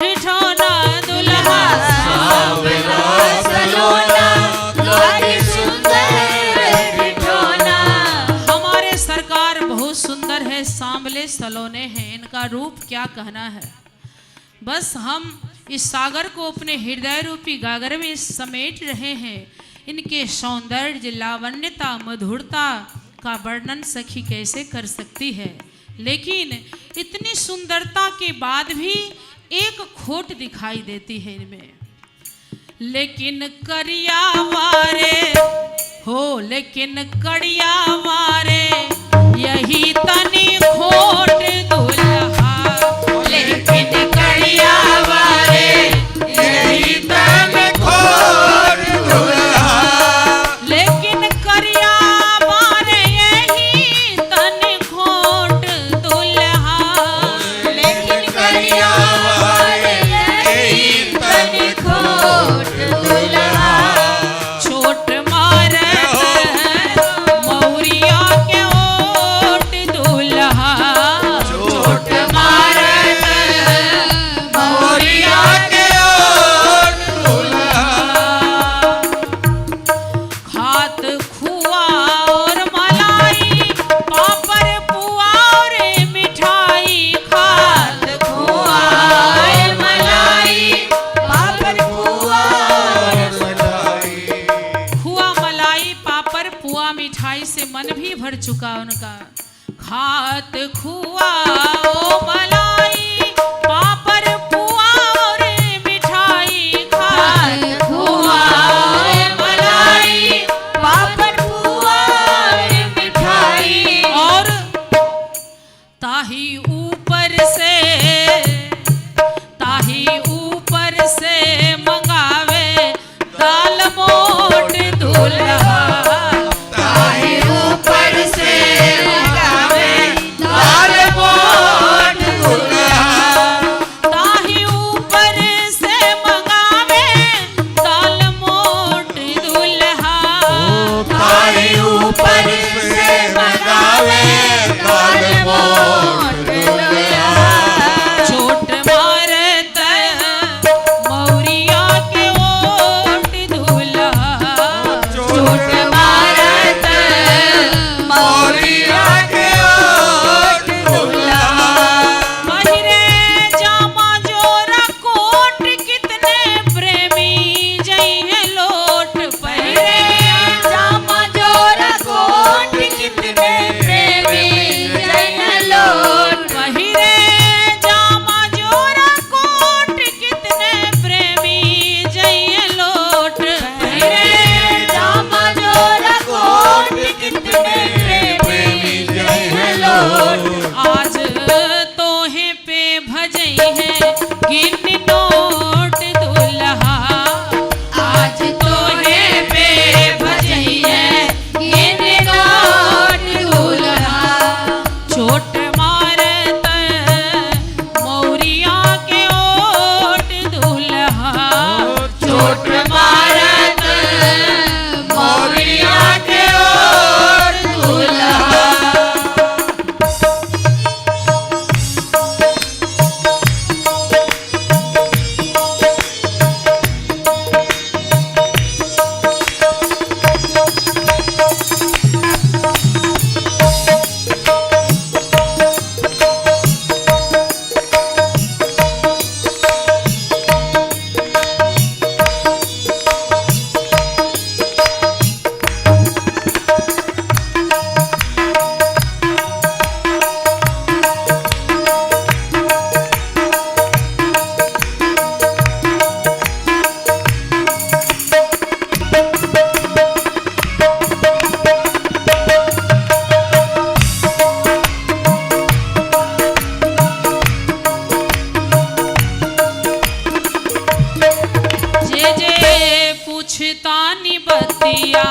ठिठौना दुल्हा सांवला सलोना लागे सुंदर ठिठौना। हमारे सरकार बहुत सुंदर है, सांवले सलोने हैं, इनका रूप क्या कहना है। बस हम इस सागर को अपने हृदय रूपी गागर में समेट रहे हैं। इनके सौंदर्य, लावण्यता, मधुरता का वर्णन सखी कैसे कर सकती है। लेकिन इतनी सुंदरता के बाद भी एक खोट दिखाई देती है इनमें। लेकिन करिया वारे हो, लेकिन करिया वारे यही तनी खोट दुल्हा। लेकिन करिया वारे यही तनी खोट दुल्हा। लेकिन करिया वारे यही तनी खोट दुल्हा। लेकिन करिया वारे यही तनी खोट दुल्हा। छोट मारत मौरिया के ओट दुल्हा। छोट मारत मौरिया के ओट दुल्हा। खात खुआ और मलाई, पापड़ पुआ और मिठाई। खात खुआ और मलाई, पापड़ पुआ और मिठाई। खुआ मलाई पापड़ पुआ मिठाई से मन भी भर चुका उनका। खात खुआ ओ मलाई, पापड़ पुआ और मिठाई। खात खुआ और मलाई, पापड़ पुआ और मिठाई। और ताही ऊपर से मंगावे दाल मोट दुल्हा। ताही ऊपर से मंगावे दाल मोट दुल्हा। ताही ऊपर से मंगावे दाल मोट दुल्हा। ताही ऊपर से मंगावे दाल मोट दुल्हा। छोट मारत मौरिया के ओट दुल्हा। छोट मारत मौरिया के ओट दुल्हा। पहिरे जामा जोरा कोट, कितने प्रेमी जइहे लोट। पहिरे जामा जोरा कोट, कितने प्रेमी जइहे लोट। पहिरे जामा जोरा कोट, कितने प्रेमी जइहे लोट। पहिरे जामा जोरा कोट, कितने प्रेमी जइहे लोट। आज तोहे पे भजई है गिन नोट दुल्हा। आज तोहे पे भजई है गिन नोट दुल्हा। छोट मारत मौरिया के ओट दुल्हा। छोट मारत मौरिया के ओट दुल्हा। जे जे पूछतानी बतिया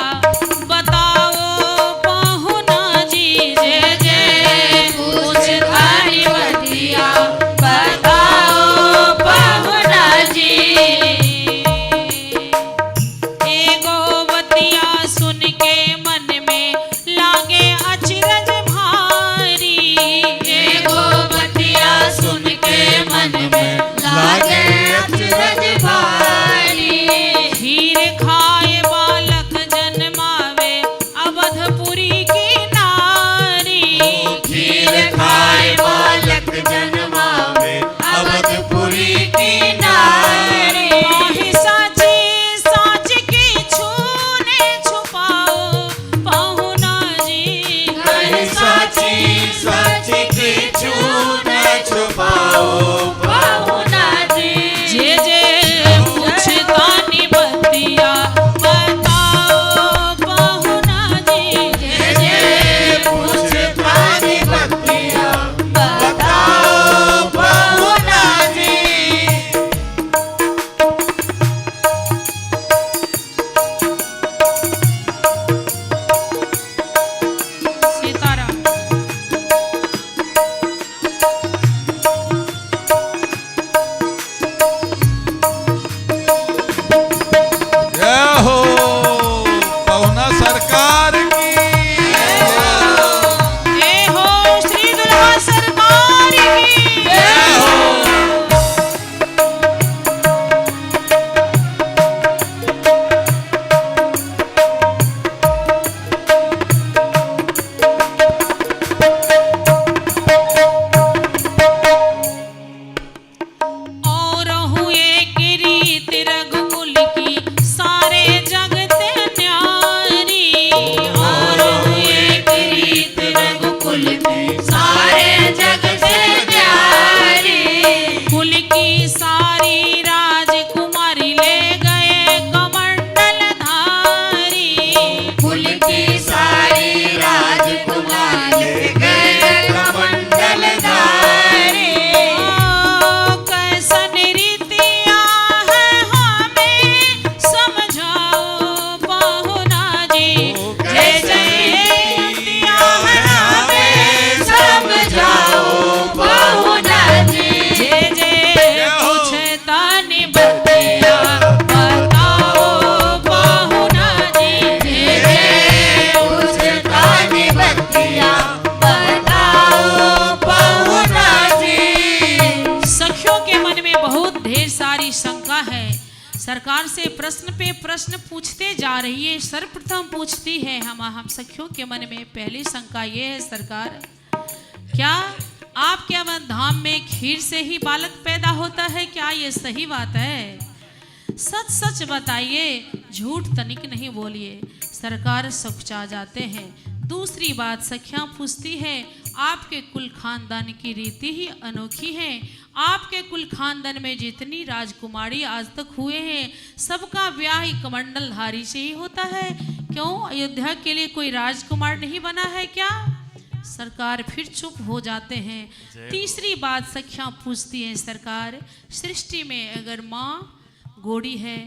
बताओ पहुना जी। जे जे पूछतानी बतिया बताओ पहुना जी। एगो बतिया सुन के मन में लागे अचरज भारी। एगो बतिया सुन के मन में लागे बहुत ढेर सारी शंका है। सरकार से प्रश्न पे प्रश्न पूछते जा रही है। सर्वप्रथम पूछती है हम सखियों के मन में पहली शंका ये है, सरकार क्या आपके अवध धाम में खीर से ही बालक पैदा होता है? क्या ये सही बात है? सच सच बताइए, झूठ तनिक नहीं बोलिए। सरकार सकुचा जाते हैं। दूसरी बात सखियां पूछती है, आपके कुल खानदान की रीति ही अनोखी है। आपके कुल खानदान में जितनी राजकुमारी आज तक हुए हैं सबका ब्याह ही कमंडलधारी से ही होता है। क्यों अयोध्या के लिए कोई राजकुमार नहीं बना है क्या? सरकार फिर चुप हो जाते हैं। तीसरी बात सखियां पूछती हैं, सरकार सृष्टि में अगर माँ गोरी है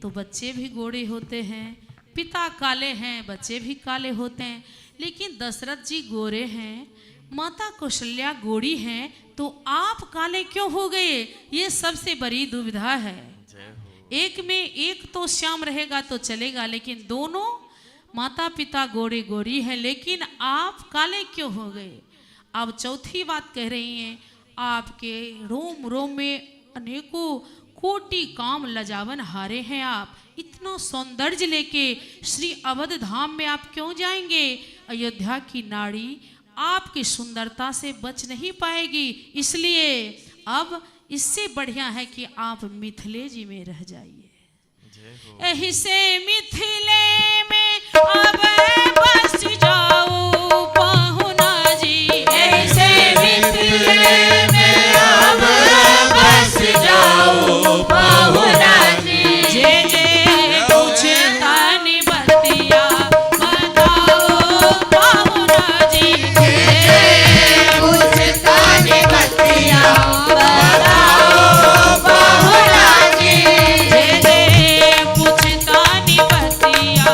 तो बच्चे भी गोरे होते हैं, पिता काले हैं बच्चे भी काले होते हैं, लेकिन दशरथ जी गोरे हैं, माता कौशल्या गोरी हैं, तो आप काले क्यों हो गए? ये सबसे बड़ी दुविधा है। एक में एक तो श्याम रहेगा तो चलेगा, लेकिन दोनों माता पिता गोरे गोरी हैं, लेकिन आप काले क्यों हो गए? अब चौथी बात कह रही हैं, आपके रोम रोम में अनेकों कोटि काम लजावन हारे हैं। आप इतना सौंदर्य लेके श्री अवध धाम में आप क्यों जाएंगे? अयोध्या की नारी आपकी सुंदरता से बच नहीं पाएगी, इसलिए अब इससे बढ़िया है कि आप मिथिले जी में रह जाइए। यही से मिथिले में अब बस जाओ पहुना जी, यही से मिथिले में अब बस जाओ पहुना जी। जे जे पूछता नि बतिया बताओ पहुना जी, जे जे पूछता नि बतिया बताओ पहुना जी, जे जे पूछता नि बतिया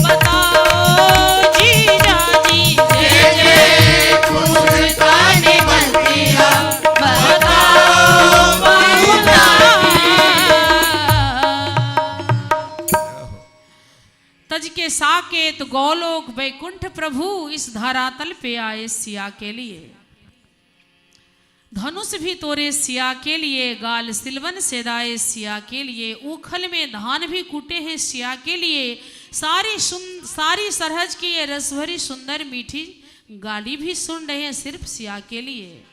बताओ जीजा जी, जे जे पूछता नि बतिया बताओ पहुना। तज के साकेत गौलोक वैकुंठ प्रभु इस धरातल पे आए सिया के लिए। धनुष भी तोरे सिया के लिए, गाल सिलवन सेदाए सिया के लिए, उखल में धान भी कूटे हैं सिया के लिए। सारी सरहज की ये रसभरी सुंदर मीठी गाली भी सुन रहे हैं सिर्फ सिया के लिए।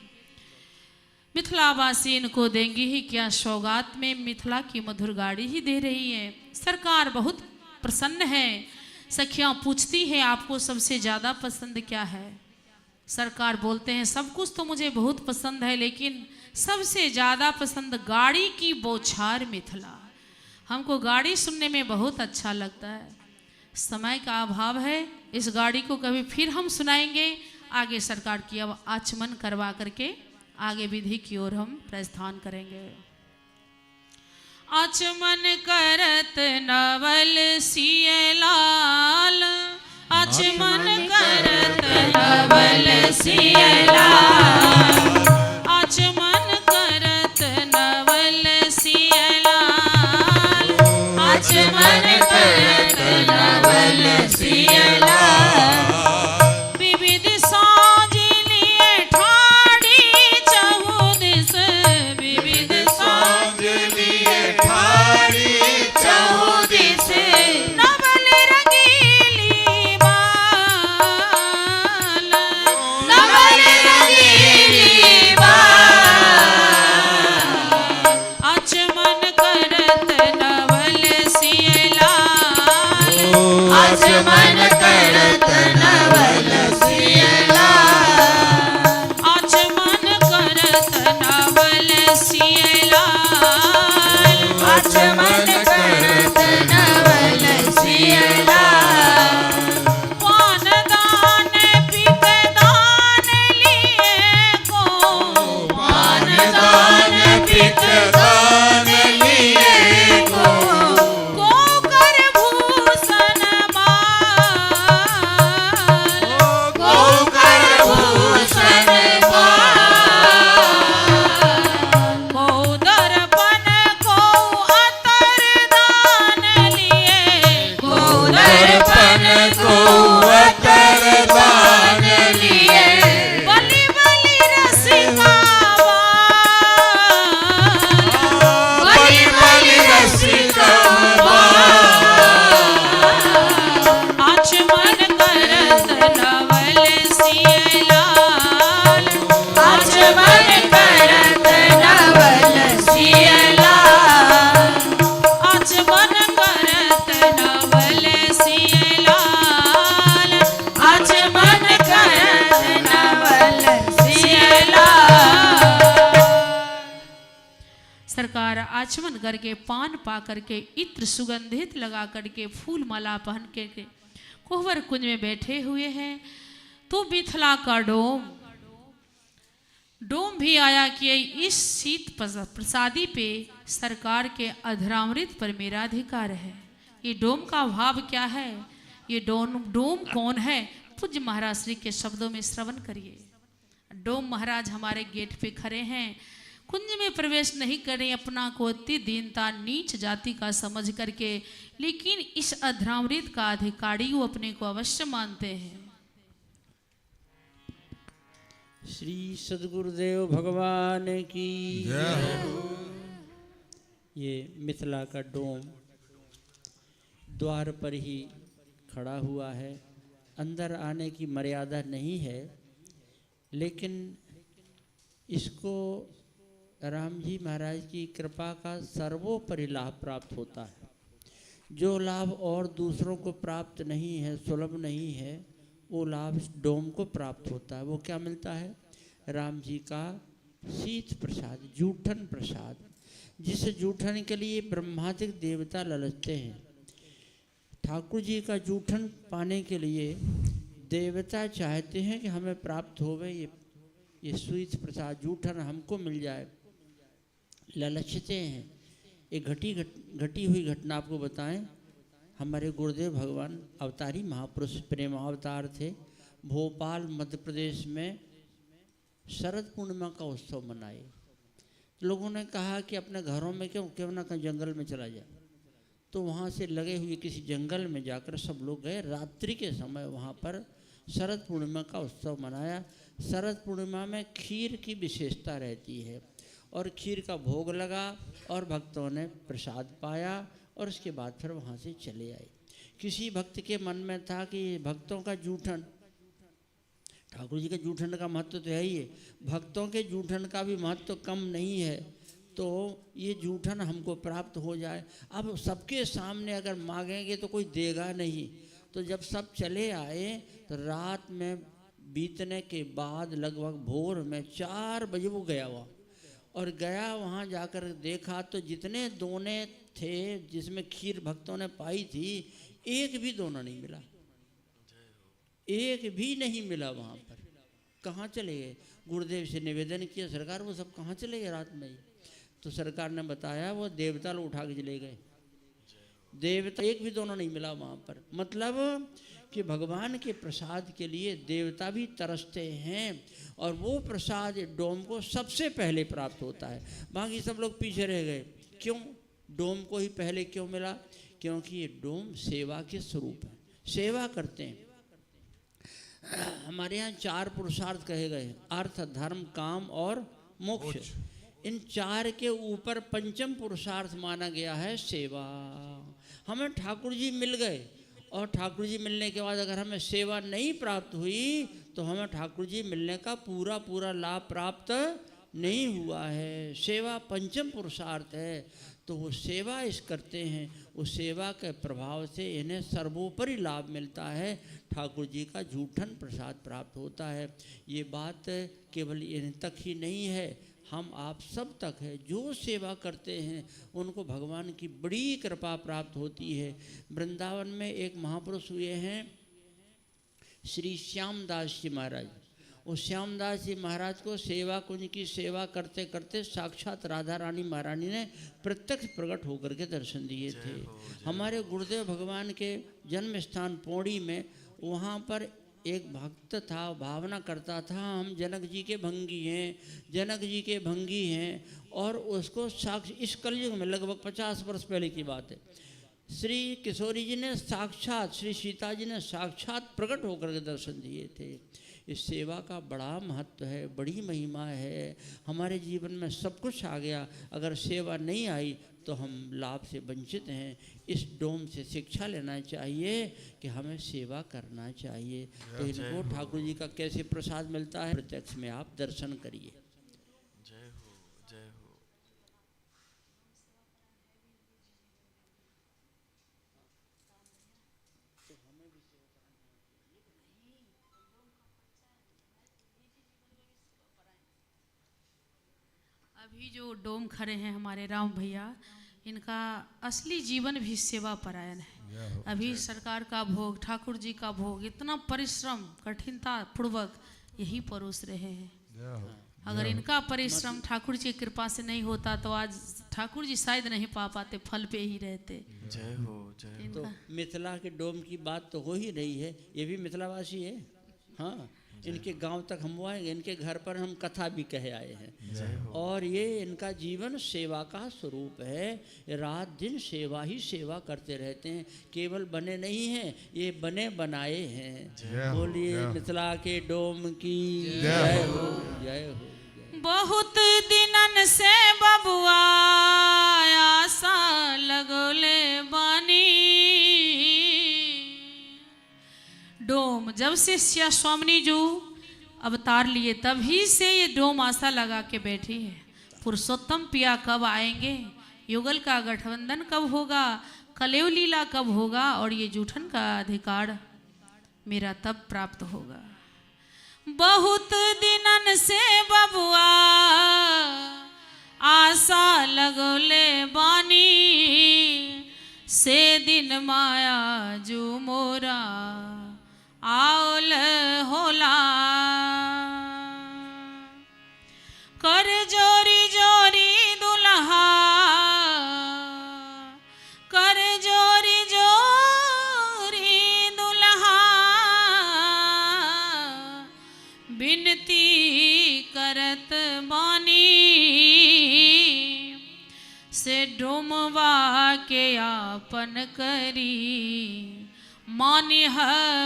मिथिलावासी इनको देंगी ही क्या सौगात में, मिथिला की मधुर गाड़ी ही दे रही है। सरकार बहुत प्रसन्न है। सखियां पूछती हैं, आपको सबसे ज़्यादा पसंद क्या है? सरकार बोलते हैं, सब कुछ तो मुझे बहुत पसंद है, लेकिन सबसे ज़्यादा पसंद गाड़ी की बौछार मिथिला। हमको गाड़ी सुनने में बहुत अच्छा लगता है। समय का अभाव है, इस गाड़ी को कभी फिर हम सुनाएंगे। आगे सरकार की अब आचमन करवा करके आगे विधि की ओर हम प्रस्थान करेंगे। आचमन करत नवल सिय लाल, आचमन करत नवल सिय लाल, आचमन करत नवल सिय लाल, आचमन करत नवल सिय लाल। विविध साज लिए ठाड़ी चहुदिस, विविध साज लिए ठाड़ी चहुदिस, नवल रंगीली बाल, नवल रंगीली आचमन करके, पान पा करके, इत्र सुगंधित लगा करके, फूल माला पहन के कोहबर कुंज में बैठे हुए हैं। तो मिथिला का डोम भी आया कि इस शीत प्रसादी पे सरकार के अधरामृत पर मेरा अधिकार है। ये डोम का भाव क्या है, ये डोम कौन है, पूज्य महाराज श्री के शब्दों में श्रवण करिए। डोम महाराज हमारे गेट पे खड़े हैं, कुंज में प्रवेश नहीं करें अपना को अति दीनता नीच जाति का समझ करके, लेकिन इस अधरामृत का अधिकारी वो अपने को अवश्य मानते हैं। श्री सद्गुरुदेव भगवान की जय। ये मिथिला का डोम द्वार पर ही खड़ा हुआ है, अंदर आने की मर्यादा नहीं है, लेकिन इसको राम जी महाराज की कृपा का सर्वोपरि लाभ प्राप्त होता है। जो लाभ और दूसरों को प्राप्त नहीं है, सुलभ नहीं है, वो लाभ इस डोम को प्राप्त होता है। वो क्या मिलता है? राम जी का शीत प्रसाद, जूठन प्रसाद, जिस जूठन के लिए ब्रह्मादिक देवता ललचते हैं। ठाकुर जी का जूठन पाने के लिए देवता चाहते हैं कि हमें प्राप्त होवे ये शीत प्रसाद, जूठन हमको मिल जाए, ललचते हैं। एक घटी हुई घटना आपको बताएं। हमारे गुरुदेव भगवान अवतारी महापुरुष प्रेमावतार थे। भोपाल मध्य प्रदेश में शरद पूर्णिमा का उत्सव मनाए। लोगों ने कहा कि अपने घरों में क्यों ना कहीं जंगल में चला जाए। तो वहाँ से लगे हुए किसी जंगल में जाकर सब लोग गए। रात्रि के समय वहाँ पर शरद पूर्णिमा का उत्सव मनाया। शरद पूर्णिमा में खीर की विशेषता रहती है और खीर का भोग लगा और भक्तों ने प्रसाद पाया और उसके बाद फिर वहाँ से चले आए। किसी भक्त के मन में था कि भक्तों का जूठन, ठाकुर जी के जूठन का महत्व तो है ही है, भक्तों के जूठन का भी महत्व कम नहीं है, तो ये जूठन हमको प्राप्त हो जाए। अब सबके सामने अगर मांगेंगे तो कोई देगा नहीं। तो जब सब चले आए तो रात में बीतने के बाद लगभग भोर में 4 बजे वो गया हुआ और गया वहाँ जाकर देखा तो जितने दोने थे जिसमें खीर भक्तों ने पाई थी, एक भी दोना नहीं मिला, एक भी नहीं मिला। वहाँ पर कहाँ चले गए? गुरुदेव से निवेदन किया, सरकार वो सब कहाँ चले गए रात में ही? तो सरकार ने बताया वो देवता लोग उठा के चले गए। देवता एक भी दोनों नहीं मिला वहाँ पर। मतलब कि भगवान के प्रसाद के लिए देवता भी तरसते हैं और वो प्रसाद डोम को सबसे पहले प्राप्त होता है। बाकी सब लोग पीछे रह गए। क्यों? डोम को ही पहले क्यों मिला? क्योंकि ये डोम सेवा के स्वरूप है, सेवा करते हैं। हमारे यहाँ 4 पुरुषार्थ कहे गए हैं, अर्थ धर्म काम और मोक्ष। इन 4 के ऊपर पंचम पुरुषार्थ माना गया है सेवा। हमें ठाकुर जी मिल गए और ठाकुर जी मिलने के बाद अगर हमें सेवा नहीं प्राप्त हुई तो हमें ठाकुर जी मिलने का पूरा लाभ प्राप्त नहीं हुआ है। सेवा पंचम पुरुषार्थ है, तो वो सेवा इस करते हैं, उस सेवा के प्रभाव से इन्हें सर्वोपरि लाभ मिलता है, ठाकुर जी का जूठन प्रसाद प्राप्त होता है। ये बात केवल इन तक ही नहीं है, हम आप सब तक है। जो सेवा करते हैं उनको भगवान की बड़ी कृपा प्राप्त होती है। वृंदावन में एक महापुरुष हुए हैं श्री श्यामदास जी महाराज। उस श्यामदास जी महाराज को सेवा कुंज की सेवा करते करते साक्षात राधा रानी महारानी ने प्रत्यक्ष प्रकट होकर के दर्शन दिए थे। हमारे गुरुदेव भगवान के जन्म स्थान पौड़ी में, वहाँ पर एक भक्त था, भावना करता था हम जनक जी के भंगी हैं, जनक जी के भंगी हैं, और उसको साक्ष इस कलयुग में लगभग 50 वर्ष पहले की बात है, श्री किशोरी जी ने साक्षात, श्री सीता जी ने साक्षात प्रकट होकर के दर्शन दिए थे। इस सेवा का बड़ा महत्व है, बड़ी महिमा है। हमारे जीवन में सब कुछ आ गया, अगर सेवा नहीं आई तो हम लाभ से वंचित हैं। इस डोम से शिक्षा लेना चाहिए कि हमें सेवा करना चाहिए। तो इनको ठाकुर जी का कैसे प्रसाद मिलता है, प्रत्यक्ष में आप दर्शन करिए। जय हो, जय हो। अभी जो डोम खड़े हैं हमारे राम भैया, इनका असली जीवन भी सेवा परायण है। अभी सरकार का भोग, ठाकुर जी का भोग, इतना परिश्रम कठिनता पूर्वक यही परोस रहे हैं। अगर इनका परिश्रम ठाकुर जी की कृपा से नहीं होता तो आज ठाकुर जी शायद नहीं पा पाते, फल पे ही रहते। जय हो, जय हो। तो मिथिला के डोम की बात तो हो ही रही है, ये भी मिथिलावासी है। हाँ, इनके गांव तक हम आएंगे, इनके घर पर हम कथा भी कह आए हैं। और ये इनका जीवन सेवा का स्वरूप है। रात दिन सेवा ही सेवा करते रहते हैं, केवल बने नहीं हैं, ये बने बनाए हैं। बोलिए मिथिला के डोम की जय हो, जय हो। बहुत दिनन से बबुआ आशा लगोले बानी, डोम जब से सिया स्वामिनी जी अवतार लिए तभी से ये डोम आशा लगा के बैठी है। पुरुषोत्तम पिया कब आएंगे, युगल का गठबंधन कब होगा, कलेव लीला कब होगा और ये जूठन का अधिकार मेरा तब प्राप्त होगा। बहुत दिनन से बबुआ आशा लगोले बानी, से दिन माया जू मोरा आउल होला। कर जोरी जोरी दुल्हा, कर जोरी जोरी दुल्हा, बिनती करत बानी, से डोमवा के आपन करी मानिह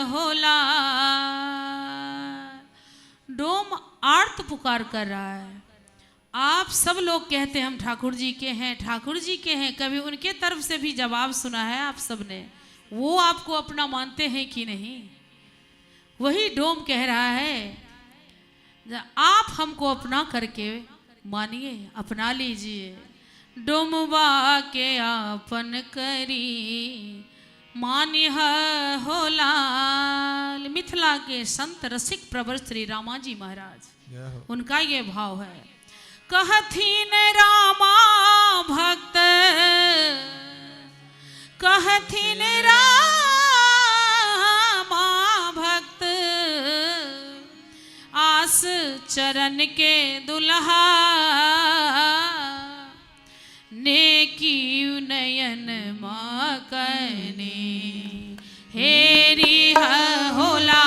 होला। डोम आर्त पुकार कर रहा है। आप सब लोग कहते हैं हम ठाकुर जी के हैं, ठाकुर जी के हैं, कभी उनके तरफ से भी जवाब सुना है आप सब ने? वो आपको अपना मानते हैं कि नहीं? वही डोम कह रहा है आप हमको अपना करके मानिए, अपना लीजिए। डोमवा के आपन करी मानिह होला। मिथिला के संत रसिक प्रवर श्री रामाजी महाराज, उनका ये भाव है। कहथिन रामा भक्त, कहथिन रामा भक्त, आस चरण के दुल्हा, नेकी नयन माँ कने हेरी होला।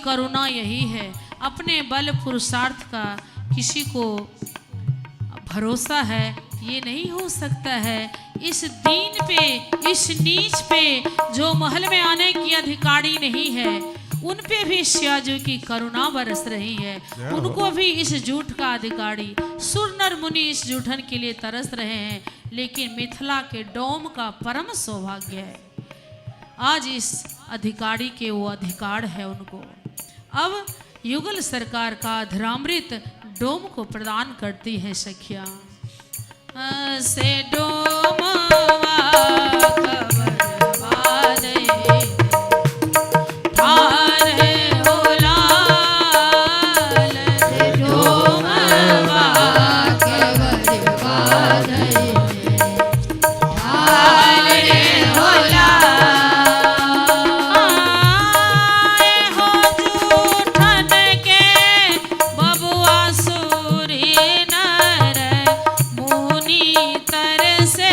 करुणा यही है। अपने बल पुरुषार्थ का किसी को भरोसा है ये नहीं हो सकता है। इस दीन पे, इस नीच पे जो महल में आने की अधिकारी नहीं है, उन पे भी सियाजू की करुणा बरस रही है। उनको भी इस झूठ का अधिकारी, सुर नर मुनि इस झूठन के लिए तरस रहे हैं। लेकिन मिथिला के डोम का परम सौभाग्य है, आज इस अधिकारी के वो अधिकार है उनको। अब युगल सरकार का अधरामृत डोम को प्रदान करती है सखिया। से डोमवा खबरवा दे, थारे होला। से डोमवा खबरवा दे, थारे होला। से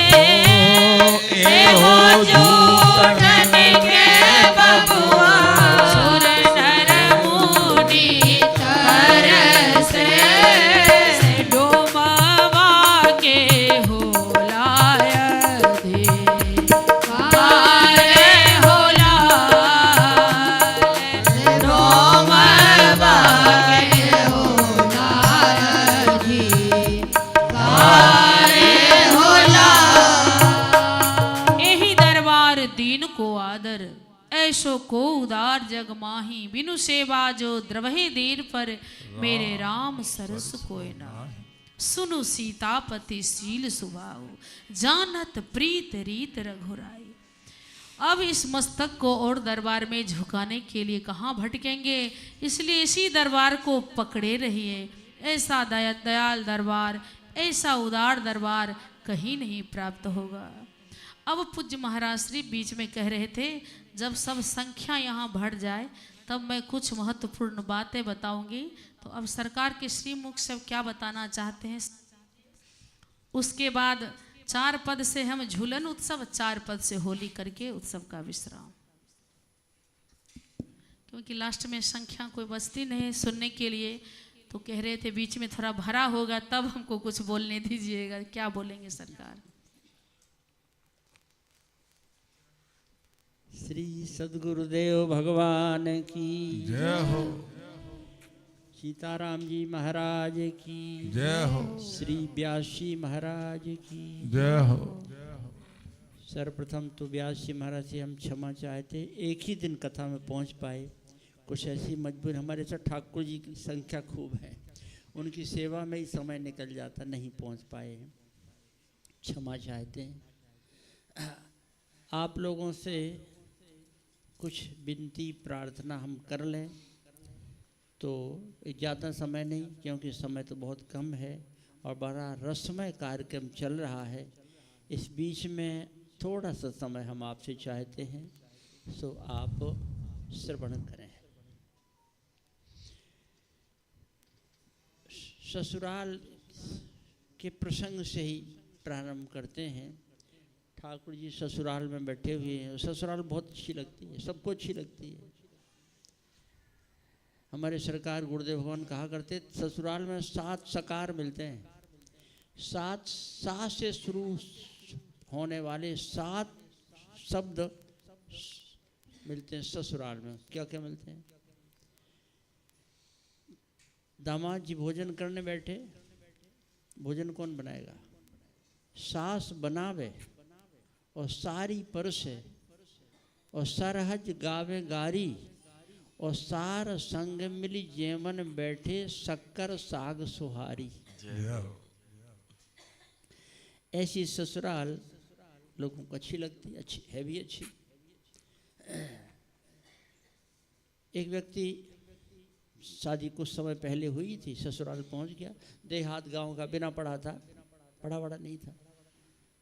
ऐसो को उदार जग माही, बिनु सेवा जो द्रवहे देर पर, मेरे राम सरस कोय नाहि। सुनु सीतापति शील सुभाऊ, जानत प्रीत रीत रघुराई। अब इस मस्तक को और दरबार में झुकाने के लिए कहाँ भटकेंगे, इसलिए इसी दरबार को पकड़े रहिए। ऐसा दयाल दरबार, ऐसा उदार दरबार कहीं नहीं प्राप्त होगा। अब पूज्य महाराज श्री बीच में कह रहे थे, जब सब संख्या यहाँ बढ़ जाए तब मैं कुछ महत्वपूर्ण बातें बताऊंगी। तो अब सरकार के श्रीमुख से क्या बताना चाहते हैं, उसके बाद 4 पद से हम झूलन उत्सव, 4 पद से होली करके उत्सव का विश्राम, क्योंकि लास्ट में संख्या कोई बचती नहीं सुनने के लिए। तो कह रहे थे बीच में थोड़ा भरा होगा तब हमको कुछ बोलने दीजिएगा। क्या बोलेंगे सरकार? श्री सद्गुरुदेव भगवान की जय हो। सीताराम जी महाराज की जय हो। श्री व्यास जी महाराज की जय हो। सर्वप्रथम तो व्यास जी महाराज से हम क्षमा चाहते, एक ही दिन कथा में पहुंच पाए, कुछ ऐसी मजबूरी, हमारे साथ ठाकुर जी की संख्या खूब है, उनकी सेवा में ही समय निकल जाता, नहीं पहुंच पाए हैं, क्षमा चाहते हैं। आप लोगों से कुछ विनती प्रार्थना हम कर लें, तो ज़्यादा समय नहीं, क्योंकि समय तो बहुत कम है और बड़ा रसमय कार्यक्रम चल रहा है। इस बीच में थोड़ा सा समय हम आपसे चाहते हैं, सो आप श्रवण करें। ससुराल के प्रसंग से ही प्रारंभ करते हैं। ठाकुर जी ससुराल में बैठे हुए हैं। ससुराल बहुत अच्छी लगती है, सबको अच्छी लगती है। हमारे सरकार गुरुदेव भगवान कहा करते, ससुराल में 7 सकार मिलते हैं। 7 सा से शुरू होने वाले 7 शब्द मिलते हैं ससुराल में। क्या क्या मिलते हैं? दामाद जी भोजन करने बैठे, भोजन कौन बनाएगा? सास बनावे और सारी परसे और सरहज गावे गारी और सार संग मिली जेमन बैठे शक्कर साग सुहारी। ऐसी ससुराल लोगों को अच्छी लगती है, अच्छी है भी अच्छी। एक व्यक्ति शादी कुछ समय पहले हुई थी, ससुराल पहुंच गया। देहात गांव का, बिना पढ़ा था, पढ़ा बड़ा नहीं था,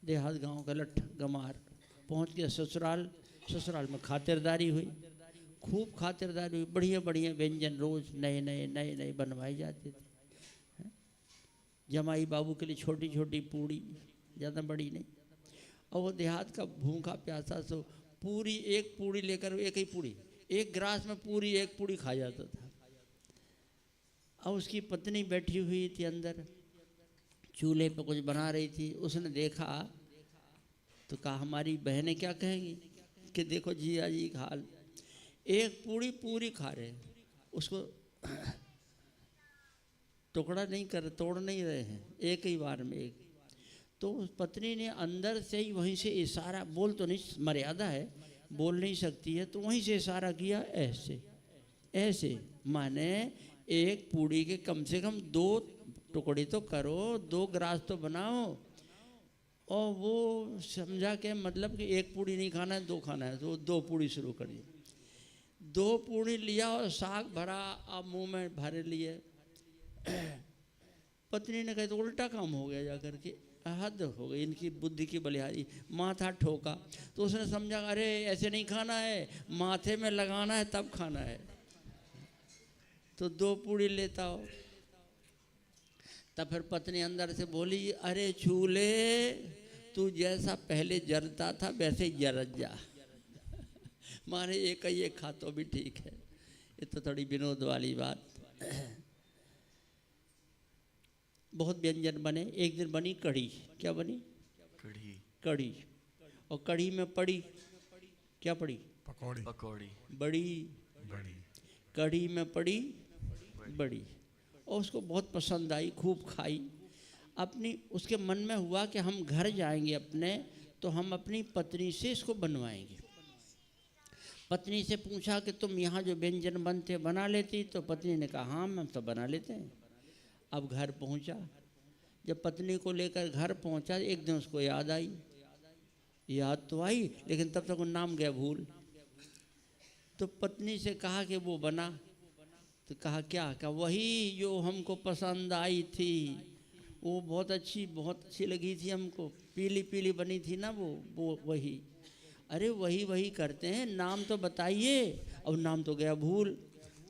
देहात गांव का लठ गमार पहुंच गया ससुराल। ससुराल में खातिरदारी हुई, खूब खातिरदारी हुई, बढ़िया बढ़िया व्यंजन रोज नए नए बनवाए जाते थे। जमाई बाबू के लिए छोटी छोटी पूड़ी, ज़्यादा बड़ी नहीं। और वो देहात का भूखा प्यासा सो पूरी, एक पूड़ी लेकर, एक ही पूड़ी, एक गिलास में पूरी एक पूड़ी खा जाता था। और उसकी पत्नी बैठी हुई थी अंदर, चूल्हे पे कुछ बना रही थी। उसने देखा तो कहा, हमारी बहनें क्या कहेंगी कि देखो जिया जी का हाल, एक पूड़ी पूरी खा रहे, उसको टुकड़ा नहीं कर, तोड़ नहीं रहे हैं, एक ही बार में एक। तो उस पत्नी ने अंदर से ही वहीं से इशारा, बोल तो नहीं, मर्यादा है, बोल नहीं सकती है, तो वहीं से इशारा किया, ऐसे ऐसे, माने एक पूड़ी के कम से कम 2 टुकड़े तो करो, 2 गिलास तो बनाओ। और वो समझा के मतलब कि एक पूड़ी नहीं खाना है, 2 खाना है, तो 2 पूड़ी शुरू कर दी। 2 पूड़ी लिया और साग भरा, अब मुंह में भरे लिए। पत्नी ने कहा तो उल्टा काम हो गया, जाकर के हद हो गई इनकी बुद्धि की बलिहारी। माथा ठोका तो उसने समझा, अरे ऐसे नहीं खाना है, माथे में लगाना है तब खाना है। तो 2 पूड़ी लेता हो। तब फिर पत्नी अंदर से बोली, अरे चूल्हे, तू जैसा पहले जरता था वैसे ही जरत जा। माने एक ही एक खा तो भी ठीक है। ये तो थोड़ी विनोद वाली बात। बहुत व्यंजन बने। एक दिन बनी कढ़ी। क्या बनी? कढ़ी। कढ़ी। और कढ़ी में पड़ी, क्या पड़ी? पकौड़ी। पकौड़ी। बड़ी। बड़ी। कढ़ी में पड़ी बड़ी। और उसको बहुत पसंद आई, खूब खाई। अपनी उसके मन में हुआ कि हम घर जाएंगे अपने, तो हम अपनी पत्नी से इसको बनवाएंगे। पत्नी से पूछा कि तुम यहाँ जो व्यंजन बनते बना लेती? तो पत्नी ने कहा हाँ हम तो बना लेते हैं। अब घर पहुँचा, जब पत्नी को लेकर घर पहुँचा एक दिन उसको याद आई, याद तो आई लेकिन तब तक वो नाम गया भूल। तो पत्नी से कहा कि वो बना, तो कहा क्या वही जो हमको पसंद आई थी, वो बहुत अच्छी लगी थी हमको, पीली पीली बनी थी ना वो वही। अरे वही करते हैं, नाम तो बताइए। अब नाम तो गया भूल,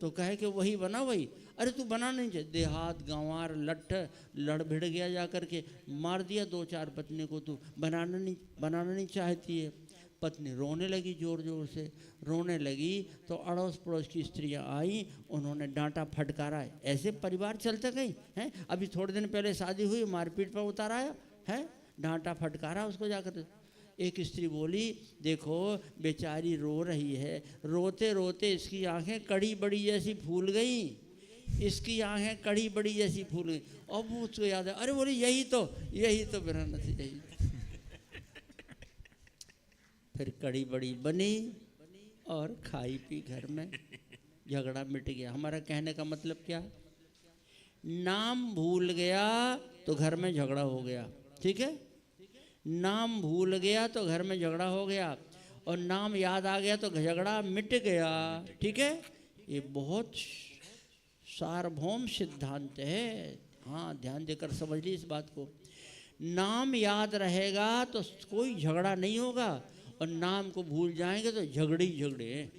तो कहे कि वही बना वही। अरे तू बना नहीं चाहिए, देहात गंवार लट्ठ लड़ भिड़ गया जा कर के मार दिया 2-4 पत्नी को, तू बनाना नहीं चाहती है। पत्नी रोने लगी, जोर जोर से रोने लगी। तो अड़ोस पड़ोस की स्त्रियां आई, उन्होंने डांटा फटकारा। ऐसे परिवार चलते कहीं हैं? अभी थोड़े दिन पहले शादी हुई, मारपीट पर उतार आया है, डांटा फटकारा उसको जाकर। एक स्त्री बोली देखो बेचारी रो रही है, रोते रोते इसकी आंखें कड़ी बड़ी जैसी फूल गई, इसकी आंखें कड़ी बड़ी जैसी फूल गई। अब उसको याद है, अरे बोले यही तो मेरा नतीजा। फिर कड़ी बड़ी बनी और खाई पी, घर में झगड़ा मिट गया। हमारा कहने का मतलब क्या? नाम भूल गया तो घर में झगड़ा हो गया, ठीक है? नाम भूल गया तो घर में झगड़ा हो गया, और नाम याद आ गया तो झगड़ा मिट गया, ठीक है? ये बहुत सार्वभौम सिद्धांत है। हाँ, ध्यान देकर समझ ली इस बात को। नाम याद रहेगा तो कोई झगड़ा नहीं होगा, और नाम को भूल जाएंगे तो झगड़े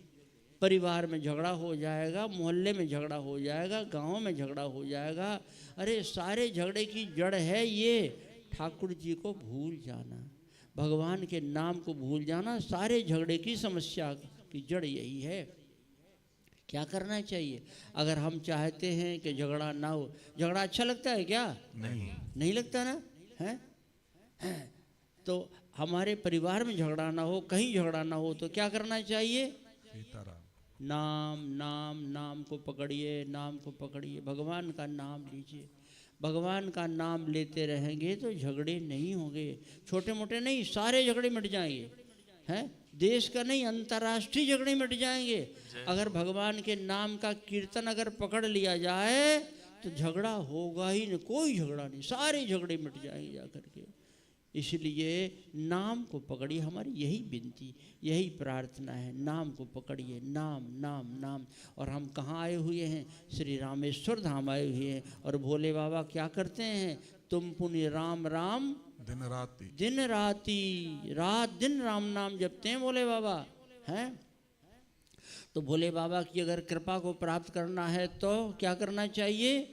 परिवार में झगड़ा हो जाएगा, मोहल्ले में झगड़ा हो जाएगा, गांव में झगड़ा हो जाएगा। अरे सारे झगड़े की जड़ है ये ठाकुर जी को भूल जाना, भगवान के नाम को भूल जाना। सारे झगड़े की समस्या की जड़ यही है। क्या करना चाहिए? अगर हम चाहते हैं कि झगड़ा ना हो, झगड़ा अच्छा लगता है क्या? नहीं लगता ना है? तो हमारे परिवार में झगड़ा ना हो, कहीं झगड़ा ना हो, तो क्या करना चाहिए? नाम को पकड़िए, नाम को पकड़िए, भगवान का नाम लीजिए। भगवान का नाम लेते रहेंगे तो झगड़े नहीं होंगे, छोटे मोटे नहीं, सारे झगड़े मिट जाएंगे हैं। देश का नहीं, अंतर्राष्ट्रीय झगड़े मिट जाएंगे। अगर भगवान के नाम का कीर्तन अगर पकड़ लिया जाए तो झगड़ा होगा ही नहीं, कोई झगड़ा नहीं, सारे झगड़े मिट जाएंगे जाकर के। इसलिए नाम को पकड़िए, हमारी यही विनती, यही प्रार्थना है, नाम को पकड़िए। नाम नाम नाम। और हम कहाँ आए हुए हैं? श्री रामेश्वर धाम आए हुए हैं। और भोले बाबा क्या करते हैं? तुम पुण्य राम राम दिन राती, रात दिन राम नाम जपते हैं भोले बाबा हैं। तो भोले बाबा की अगर कृपा को प्राप्त करना है तो क्या करना चाहिए?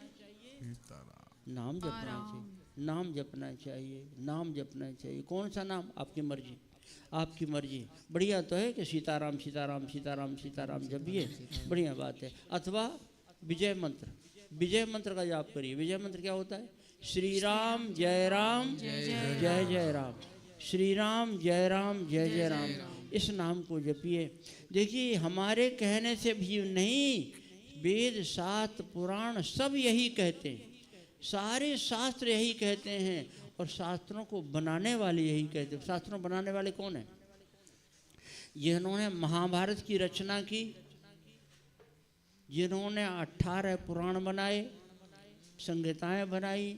नाम जपना चाहिए, नाम जपना चाहिए, नाम जपना चाहिए। कौन सा नाम? आपकी मर्जी, आपकी मर्जी। बढ़िया तो है कि सीताराम सीताराम सीताराम सीताराम जपिए, बढ़िया बात है। अथवा विजय मंत्र, विजय मंत्र का जाप करिए। विजय मंत्र क्या होता है? श्री राम जय राम जय जय राम, श्री राम जय राम जय जय राम। इस नाम को जपिए। देखिए हमारे कहने से भी नहीं, वेद शास्त्र पुराण सब यही कहते हैं, सारे शास्त्र यही कहते हैं, और शास्त्रों को बनाने वाले यही कहते हैं। शास्त्रों बनाने वाले कौन है? जिन्होंने महाभारत की रचना की, जिन्होंने 18 पुराण बनाए, संहिताएं बनाई,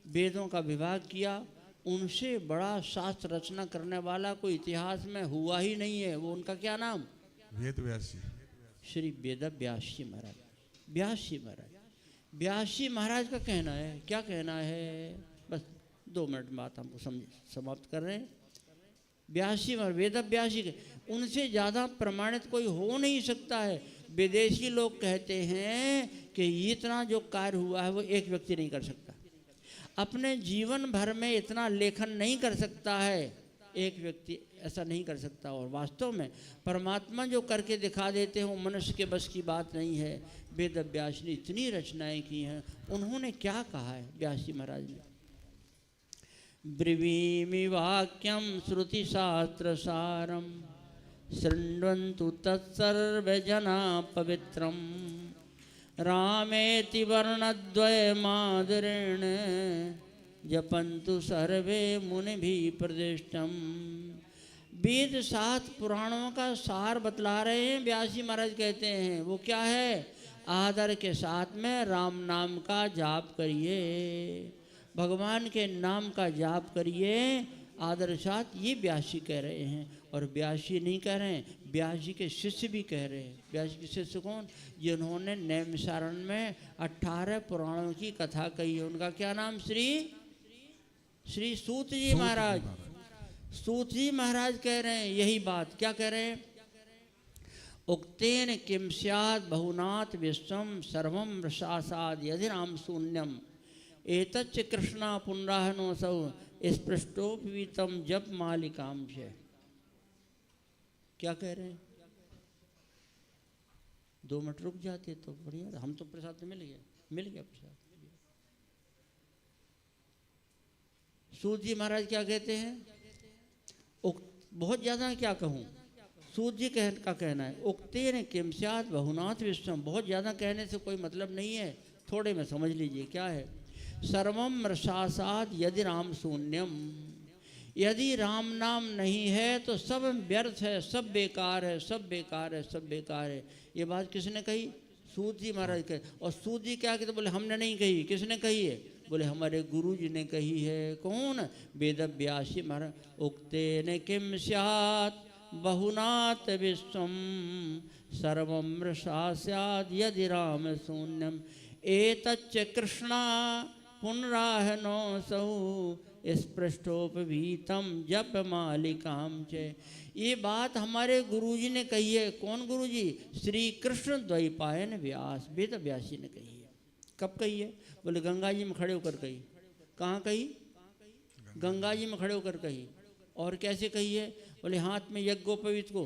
वेदों का विभाग किया, उनसे बड़ा शास्त्र रचना करने वाला कोई इतिहास में हुआ ही नहीं है। वो उनका क्या नाम? वेद व्यासी, श्री वेद व्यास जी महाराज। व्यास जी महाराज, व्यास जी महाराज का कहना है। क्या कहना है? बस 2 मिनट बात हमको समाप्त कर रहे हैं। व्यास जी महाराज, वेद व्यास जी, उनसे ज़्यादा प्रमाणित कोई हो नहीं सकता है। विदेशी लोग कहते हैं कि इतना जो कार्य हुआ है वो एक व्यक्ति नहीं कर सकता, अपने जीवन भर में इतना लेखन नहीं कर सकता है, एक व्यक्ति ऐसा नहीं कर सकता। और वास्तव में परमात्मा जो करके दिखा देते हैं वो मनुष्य के बस की बात नहीं है। वेद व्यास ने इतनी रचनाएं की हैं। उन्होंने क्या कहा है व्यास जी महाराज ने? ब्रवीमि वाक्यम श्रुति शास्त्र सारम शृण्वन्तु तत्सर्वजना पवित्रम रामेति वर्णद्वयमादरेण जपन्तु सर्वे मुनिभिः प्रदिष्टम्। वेद शास्त्र पुराणों का सार बतला रहे हैं। व्यास जी महाराज कहते हैं वो क्या है, आदर के साथ में राम नाम का जाप करिए, भगवान के नाम का जाप करिए आदर के साथ। ये व्यास जी कह रहे हैं, और व्यास जी नहीं कह रहे हैं, व्यास जी के शिष्य भी कह रहे हैं। व्यास जी के शिष्य कौन, जिन्होंने नैमिषारण्य में 18 पुराणों की कथा कही है। उनका क्या नाम, श्री सूत जी महाराज। सूत जी महाराज कह रहे हैं यही बात। क्या कह रहे हैं, उक्तेन किम स्यात् बहुनाथ विश्वम सर्वम रसासाद यदि राम शून्यम एतच्च कृष्णा पुनराहनोसौ स्पृष्टोपवीतम जप मालिकाम से। क्या कह रहे हैं, 2 मिनट रुक जाते तो बढ़िया। हम तो प्रसाद मिल गया प्रसाद। सूत जी महाराज क्या कहते हैं, बहुत ज़्यादा क्या कहूँ, सूत जी का कहना है उक्तेन किम स्यात् बहुनाथ विश्वम। बहुत ज़्यादा कहने से कोई मतलब नहीं है, थोड़े में समझ लीजिए। क्या है, सर्वम रसासाद यदि राम शून्यम। यदि राम नाम नहीं है तो सब व्यर्थ है, सब बेकार है, सब बेकार है, सब बेकार है। ये बात किसने कही, सूत जी महाराज कहे। और सूत जी क्या कहते, बोले हमने नहीं कही। किसने कही है, बोले हमारे गुरु जी ने कही है। कौन, वेद व्यास जी महाराज। उक्तेन किम स्यात् बहुनाथ विश्वम सर्वम रसा स्यात् यदि राम शून्यम एतच्च कृष्णा पुनराहनोसौ स्पृष्टोपवीतम जप मालिकाम च। ये बात हमारे गुरुजी ने कही है। कौन गुरुजी, श्री कृष्ण द्वैपायन व्यास, वेद व्यास जी ने कही है। कब कही है, बोले गंगा जी में खड़े होकर कही। कहाँ कही, गंगा जी में खड़े होकर कही। और कैसे कही है, बोले हाथ में यज्ञोपवीत को,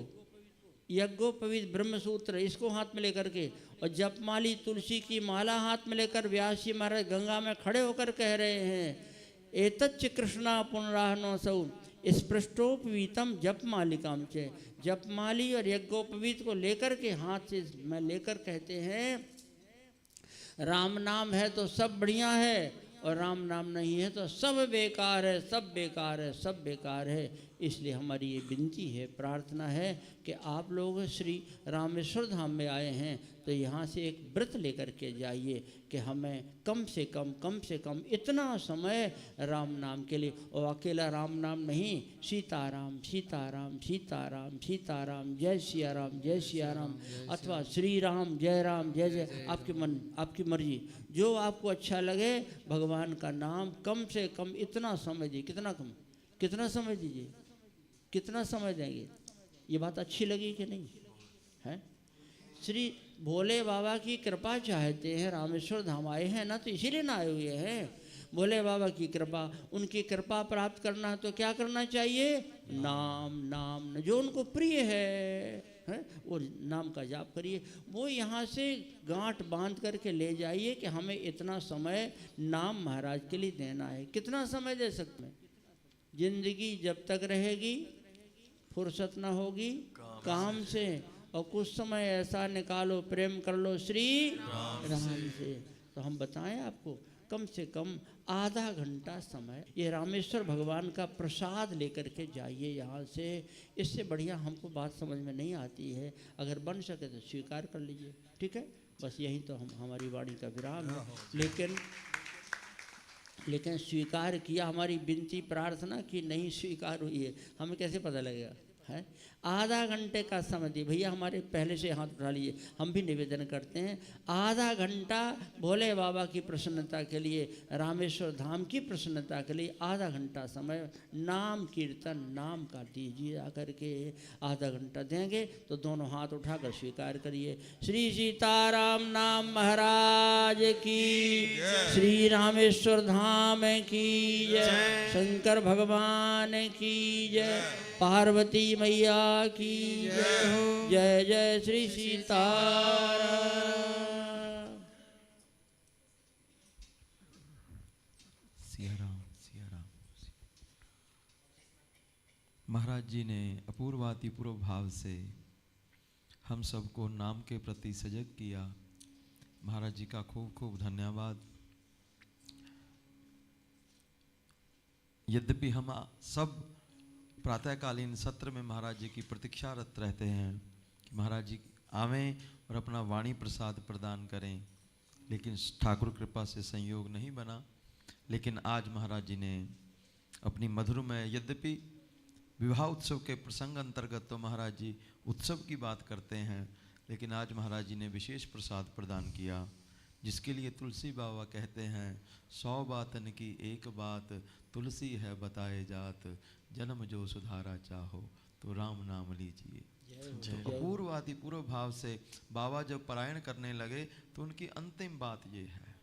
यज्ञोपवीत ब्रह्मसूत्र इसको हाथ में लेकर के, और जपमाली तुलसी की माला हाथ में लेकर व्यास जी महाराज गंगा में खड़े होकर कह रहे हैं एतच्च कृष्णा पुनराहनोसौ स्पृष्टोपवीतम जप मालिकाम चे। जपमाली और यज्ञोपवीत को लेकर के हाथ से मैं लेकर कहते हैं राम नाम है तो सब बढ़िया है, और राम नाम नहीं है तो सब बेकार है, सब बेकार है, सब बेकार है। इसलिए हमारी ये विनती है, प्रार्थना है कि आप लोग श्री रामेश्वर धाम में आए हैं तो यहाँ से एक व्रत लेकर के जाइए कि हमें कम से कम इतना समय राम नाम के लिए। और अकेला राम नाम नहीं, सीताराम सीताराम सीताराम सीताराम, जय सिया राम जय सिया राम, अथवा श्री राम जय जय, आपके मन आपकी मर्जी, जो आपको अच्छा लगे भगवान का नाम कम से कम इतना समय दीजिए। कितना समय दीजिए, कितना समय देंगे, ये बात अच्छी लगी कि नहीं है। श्री भोले बाबा की कृपा चाहते हैं, रामेश्वर धाम आए हैं ना तो इसीलिए ना आए हुए हैं। भोले बाबा की कृपा, उनकी कृपा प्राप्त करना है तो क्या करना चाहिए, नाम जो उनको प्रिय है वो नाम का जाप करिए। वो यहाँ से गांठ बांध करके ले जाइए कि हमें इतना समय नाम महाराज के लिए देना है। कितना समय दे सकते हैं, जिंदगी जब तक रहेगी फुर्सत ना होगी काम से, और कुछ समय ऐसा निकालो प्रेम कर लो श्री राम से। तो हम बताएं आपको कम से कम आधा घंटा समय ये रामेश्वर भगवान का प्रसाद लेकर के जाइए यहाँ से। इससे बढ़िया हमको बात समझ में नहीं आती है, अगर बन सके तो स्वीकार कर लीजिए, ठीक है। बस यही तो हमारी वाणी का विराम है। लेकिन स्वीकार किया, हमारी विनती प्रार्थना की नहीं स्वीकार हुई है, हमें कैसे पता लगेगा है। आधा घंटे का समय दिए भैया, हमारे पहले से हाथ उठा लीजिए। हम भी निवेदन करते हैं आधा घंटा भोले बाबा की प्रसन्नता के लिए, रामेश्वर धाम की प्रसन्नता के लिए आधा घंटा समय नाम कीर्तन नाम का दीजिए। आकर के आधा घंटा देंगे तो दोनों हाथ उठाकर स्वीकार करिए। श्री सीताराम नाम महाराज की, श्री रामेश्वर धाम की जय, शंकर भगवान की जय, पार्वती मैया की जय हो। जय जय श्री सीताराम। सिया राम सिया राम। महाराज जी ने अपूर्वातिपूर्व भाव से हम सबको नाम के प्रति सजग किया। महाराज जी का खूब खूब धन्यवाद। यद्यपि हम सब प्रातःकालीन सत्र में महाराज जी की प्रतीक्षारत रहते हैं कि महाराज जी आवें और अपना वाणी प्रसाद प्रदान करें, लेकिन ठाकुर कृपा से संयोग नहीं बना। लेकिन आज महाराज जी ने अपनी मधुरमय, यद्यपि विवाह उत्सव के प्रसंग अंतर्गत तो महाराज जी उत्सव की बात करते हैं, लेकिन आज महाराज जी ने विशेष प्रसाद प्रदान किया, जिसके लिए तुलसी बाबा कहते हैं 100 बातन की एक बात तुलसी है बताए जात, जन्म जो सुधारा चाहो तो राम नाम लीजिए। तो अपूर्वादि पूर्व भाव से बाबा जब पारायण करने लगे तो उनकी अंतिम बात ये है,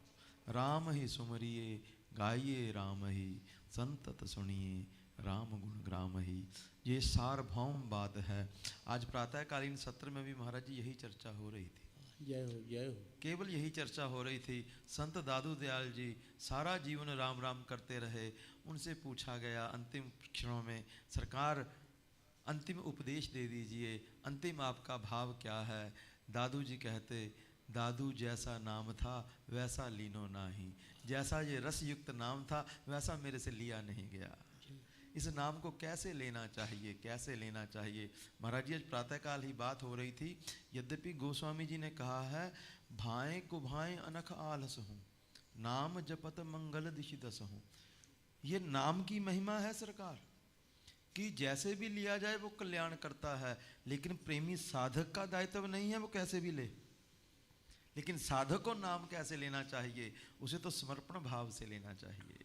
राम ही सुमरिए गाइए राम ही, संतत सुनिए राम गुण ग्राम ही। ये सार्वभौम बात है। आज प्रातःकालीन सत्र में भी महाराज जी यही चर्चा हो रही थी। जय हो जय हो। केवल यही चर्चा हो रही थी। संत दादू दयाल जी सारा जीवन राम राम करते रहे। उनसे पूछा गया अंतिम क्षणों में, सरकार अंतिम उपदेश दे दीजिए, अंतिम आपका भाव क्या है। दादू जी कहते, दादू जैसा नाम था वैसा लीनो नाही, जैसा ये रस युक्त नाम था वैसा मेरे से लिया नहीं गया। इस नाम को कैसे लेना चाहिए, कैसे लेना चाहिए। महाराज जी आज प्रातःकाल ही बात हो रही थी। यद्यपि गोस्वामी जी ने कहा है, भाएं कुभाएं अनख आलस हूँ, नाम जपत मंगल दिशि दस हूँ। ये नाम की महिमा है सरकार कि जैसे भी लिया जाए वो कल्याण करता है, लेकिन प्रेमी साधक का दायित्व नहीं है वो कैसे भी ले। लेकिन साधक को नाम कैसे लेना चाहिए, उसे तो समर्पण भाव से लेना चाहिए,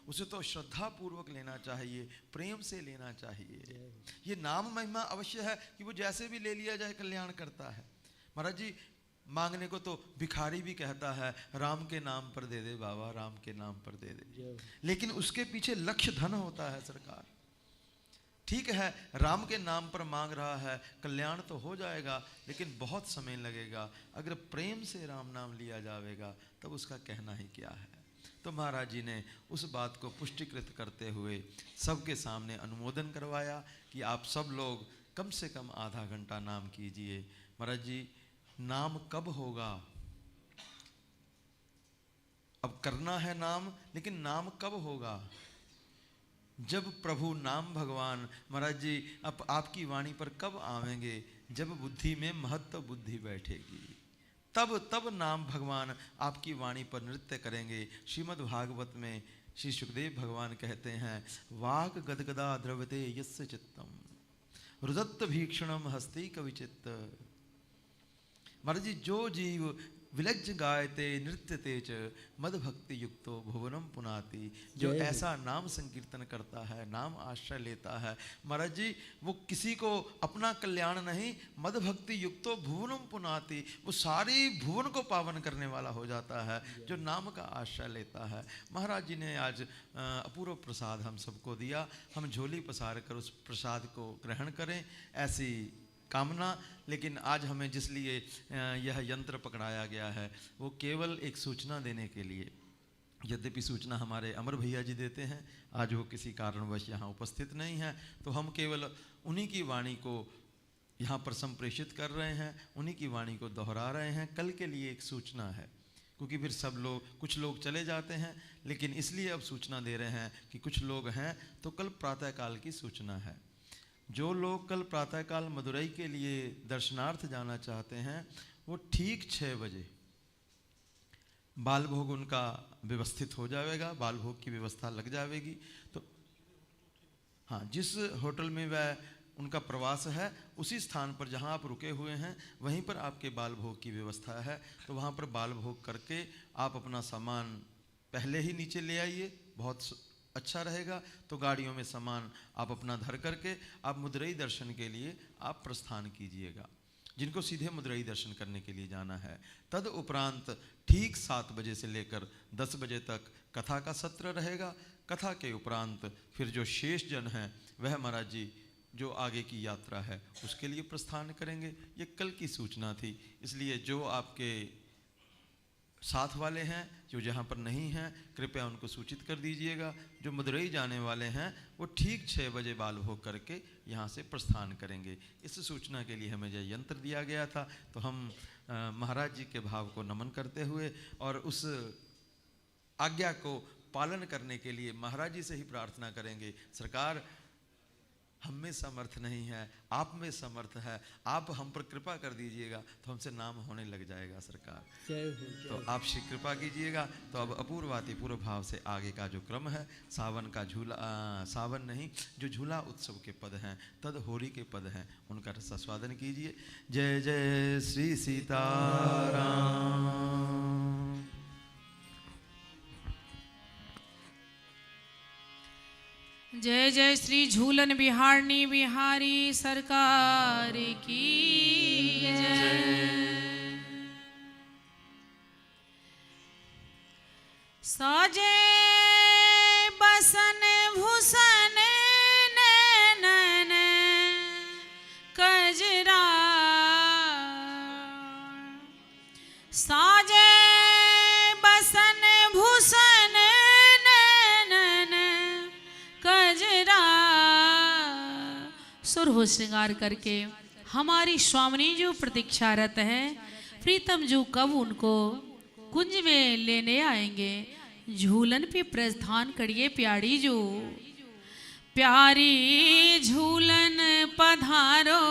उसे तो श्रद्धा पूर्वक लेना चाहिए, प्रेम से लेना चाहिए। ये नाम महिमा अवश्य है कि वो जैसे भी ले लिया जाए कल्याण करता है। महाराज जी मांगने को तो भिखारी भी कहता है, राम के नाम पर दे दे बाबा, राम के नाम पर दे दे, लेकिन उसके पीछे लक्ष्य धन होता है सरकार। ठीक है, राम के नाम पर मांग रहा है, कल्याण तो हो जाएगा, लेकिन बहुत समय लगेगा। अगर प्रेम से राम नाम लिया जाएगा तब उसका कहना ही क्या है। तो महाराज जी ने उस बात को पुष्टिकृत करते हुए सबके सामने अनुमोदन करवाया कि आप सब लोग कम से कम आधा घंटा नाम कीजिए। महाराज जी नाम कब होगा, अब करना है नाम, लेकिन नाम कब होगा, जब प्रभु नाम भगवान महाराज जी अब आपकी वाणी पर कब आवेंगे, जब बुद्धि में महत्व बुद्धि बैठेगी, तब नाम भगवान आपकी वाणी पर नृत्य करेंगे। श्रीमद् भागवत में श्री सुखदेव भगवान कहते हैं, वाक गदगदा द्रवते यस्य चित्तम रुदत्त भीक्षणम हस्ति कविचित्त। महाराज जी जो जीव विलज्ज गायते नृत्यते च मद भक्ति युक्तो भुवनम पुनाति, जो ऐसा नाम संकीर्तन करता है, नाम आश्रय लेता है, महाराज जी वो किसी को अपना कल्याण नहीं, मद भक्ति युक्तो भुवनम पुनाति, वो सारी भुवन को पावन करने वाला हो जाता है जो नाम का आश्रय लेता है। महाराज जी ने आज अपूर्व प्रसाद हम सबको दिया, हम झोली पसार कर उस प्रसाद को ग्रहण करें ऐसी कामना। लेकिन आज हमें जिस लिए यह यंत्र पकड़ाया गया है वो केवल एक सूचना देने के लिए, यद्यपि सूचना हमारे अमर भैया जी देते हैं, आज वो किसी कारणवश यहाँ उपस्थित नहीं है, तो हम केवल उन्हीं की वाणी को यहाँ पर संप्रेषित कर रहे हैं, उन्हीं की वाणी को दोहरा रहे हैं। कल के लिए एक सूचना है, क्योंकि फिर सब लोग, कुछ लोग चले जाते हैं, लेकिन इसलिए अब सूचना दे रहे हैं कि कुछ लोग हैं तो कल प्रातःकाल की सूचना है। जो लोग कल प्रातःकाल मदुरई के लिए दर्शनार्थ जाना चाहते हैं वो ठीक 6 बजे बाल भोग उनका व्यवस्थित हो जाएगा, बाल भोग की व्यवस्था लग जाएगी। तो हाँ, जिस होटल में वह उनका प्रवास है उसी स्थान पर जहाँ आप रुके हुए हैं वहीं पर आपके बाल भोग की व्यवस्था है। तो वहाँ पर बाल भोग करके आप अपना सामान पहले ही नीचे ले आइए, बहुत अच्छा रहेगा। तो गाड़ियों में सामान आप अपना धर करके आप मदुरई दर्शन के लिए आप प्रस्थान कीजिएगा, जिनको सीधे मदुरई दर्शन करने के लिए जाना है। तद उपरांत ठीक 7 बजे से लेकर 10 बजे तक कथा का सत्र रहेगा। कथा के उपरांत फिर जो शेष जन हैं वह महाराज जी जो आगे की यात्रा है उसके लिए प्रस्थान करेंगे। ये कल की सूचना थी, इसलिए जो आपके साथ वाले हैं, जो जहाँ पर नहीं हैं, कृपया उनको सूचित कर दीजिएगा। जो मदुरई जाने वाले हैं वो ठीक 6 बजे बाल भोग करके यहाँ से प्रस्थान करेंगे। इस सूचना के लिए हमें यह यंत्र दिया गया था, तो हम महाराज जी के भाव को नमन करते हुए और उस आज्ञा को पालन करने के लिए महाराज जी से ही प्रार्थना करेंगे। सरकार हम में समर्थ नहीं है, आप में समर्थ है, आप हम पर कृपा कर दीजिएगा तो हमसे नाम होने लग जाएगा सरकार। जय हो। तो आप श्री कृपा कीजिएगा। तो अब अपूर्वाति पूर्व भाव से आगे का जो क्रम है, सावन का झूला, सावन नहीं, जो झूला उत्सव के पद हैं, तद होली के पद हैं, उनका रसास्वादन कीजिए। जय जय श्री सीताराम। जय जय श्री झूलन बिहारनी बिहारी सरकार की जय। साजे बसन भूषण नैनन कजरा, साजे बसन भूषण नैनन कजरा। सुर हो श्रृंगार करके हमारी स्वामिनी जो प्रतीक्षारत है, प्रीतम जो कब उनको कुंज में लेने आएंगे। झूलन पे प्रस्थान करिए प्यारी जो, प्यारी झूलन पधारो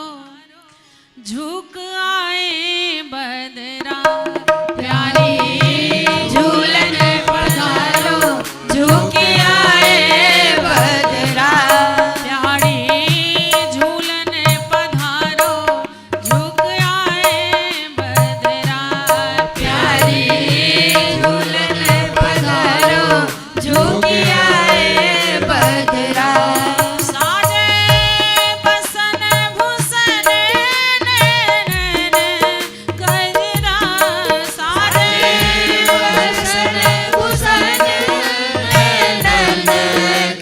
झुक आए बदरा। प्यारी झूलन पधारो झुक आए बदरा। प्यारी झूलन पधारो झुक आए बदरा। प्यारी झूलन पधारो झुक आए बदरा। साजे बसन भूषण नैनन कजरा, साजे बसन भूषण नैनन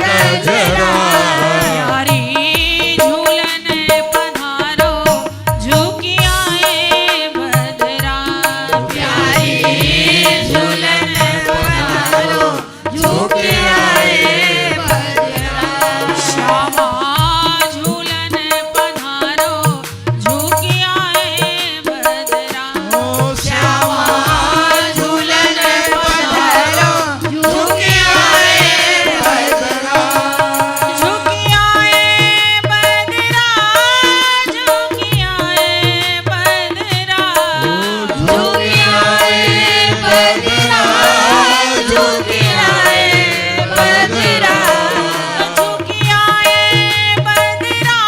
कजरा। प्यारी झूलन पधारो झुक आए बदरा। प्यारी झूलन पधारो झुक आए बदरा। श्यामा झूलन पधारो झुक आए बदरा। श्यामा झूलन पधारो झुक आए बदरा। झुक आए बदरा, झुक आए बदरा। झुक आए बदरा, झुक आए बदरा। झुक आए बदरा,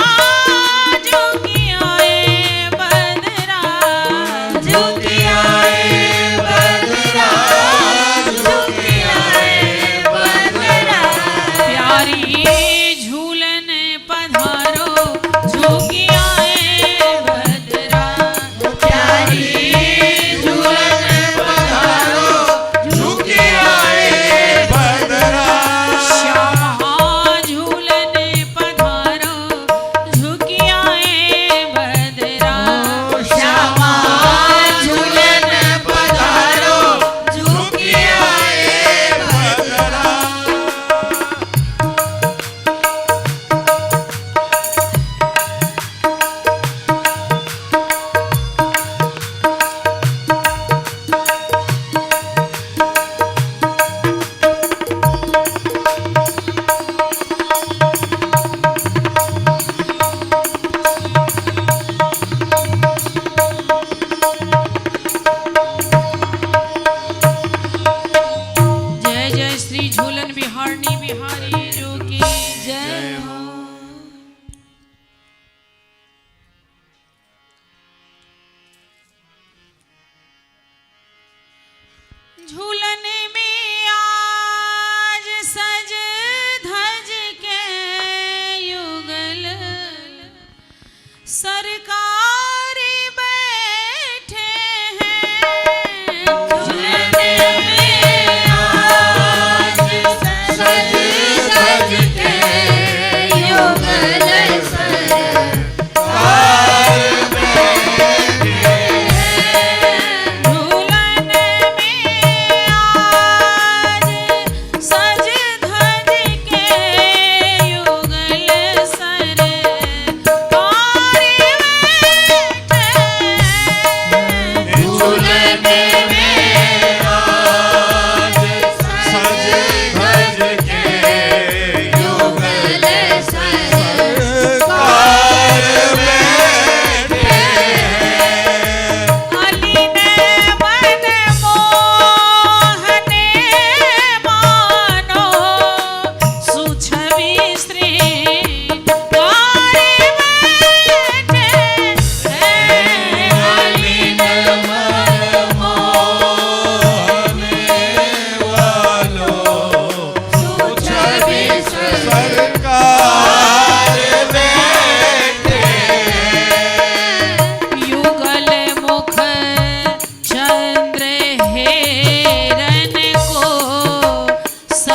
झुक आए बदरा। झुक आए बदरा, झुक आए बदरा। प्यारी झूलन पधारो झुक आए बदरा। प्यारी झूलन पधारो झुक आए बदरा। श्यामा झूलन पधारो झुक आए बदरा। श्यामा झूलन पधारो झुक आए बदरा। जय जय श्री झूलन बिहारनी बिहारी जो की जय हो। झूलन में आज सज धज के युगल सरकारी बैठे हैं। झूलन में आज सज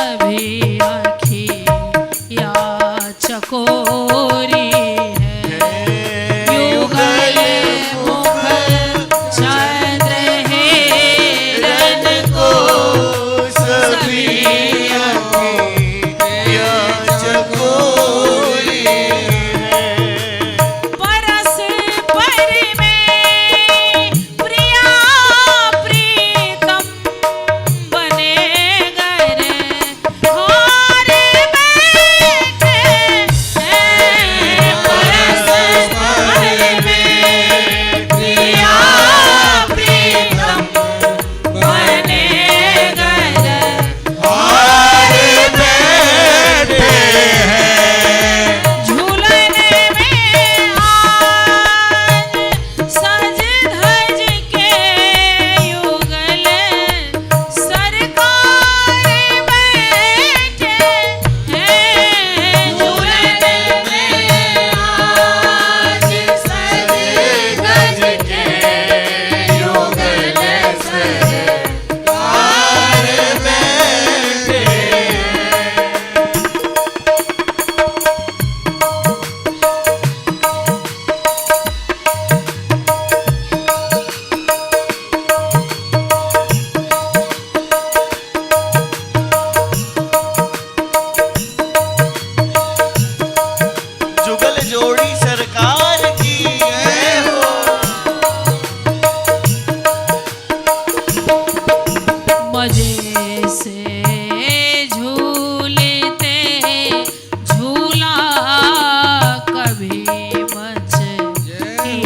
सभी अखियाँ चकोरी है। युगल मुख चंद्र हिरण को सभी परस पर में प्रिया प्रीतम बने गर हारे बैठे हैं। परस पर में प्रिया प्रीतम बने गर हारे बैठे हैं। झूलन में आज सज धज के युगल सरकार बैठे हैं। झूलन में आज सज धज के युगल सरकार बैठे जुगल जोड़ी सरकार की जय हो। मजे से झूलते झूला कभी मच की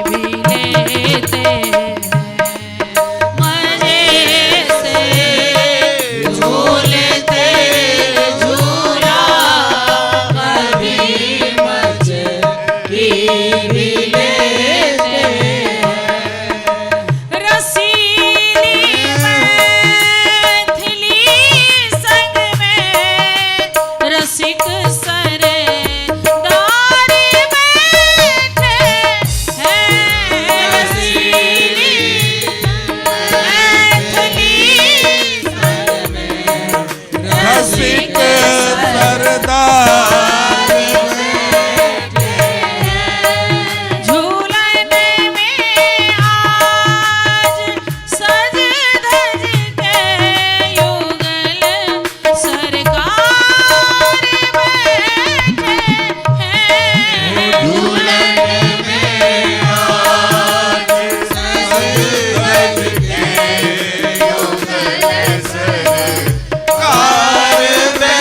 भी लेते हैं। मजे से झूलते झूला कभी मच की भी लेते हैं। रसीली मैथिली संग में रसिक सरदार बैठे हैं। रसीली मैथिली संग में रसिक सरदार झूलन में आज सज धज के युगल सरकार बैठे हैं। झूलन में आज सज धज के युगल सरकार बैठे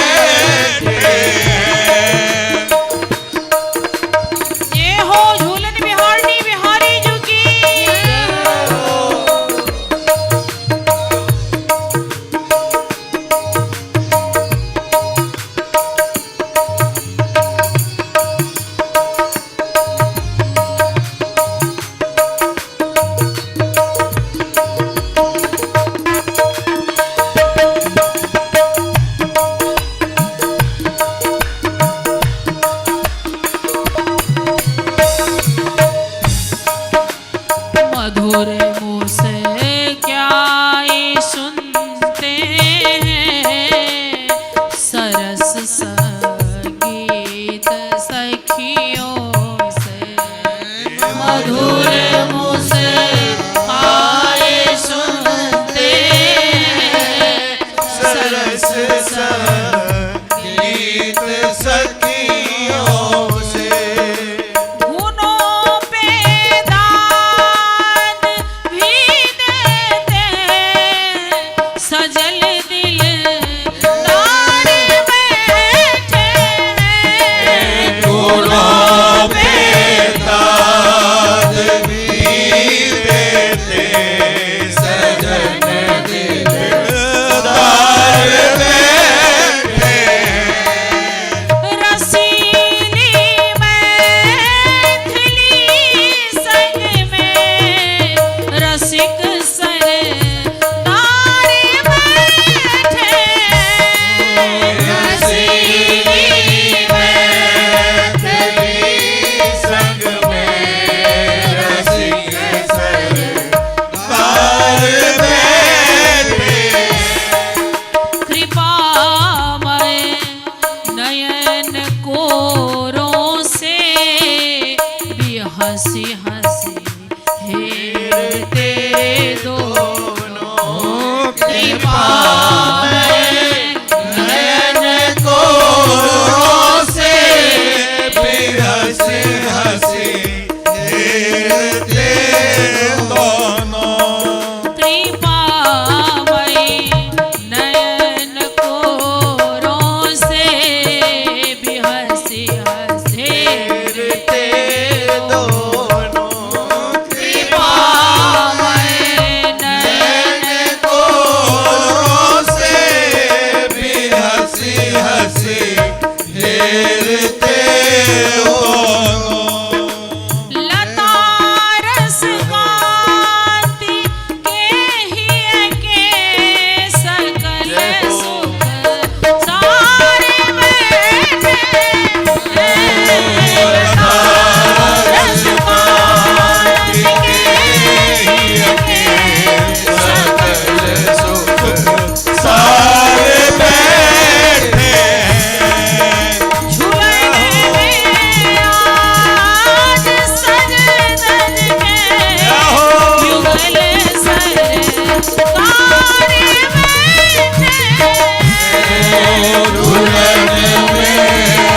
झूलन में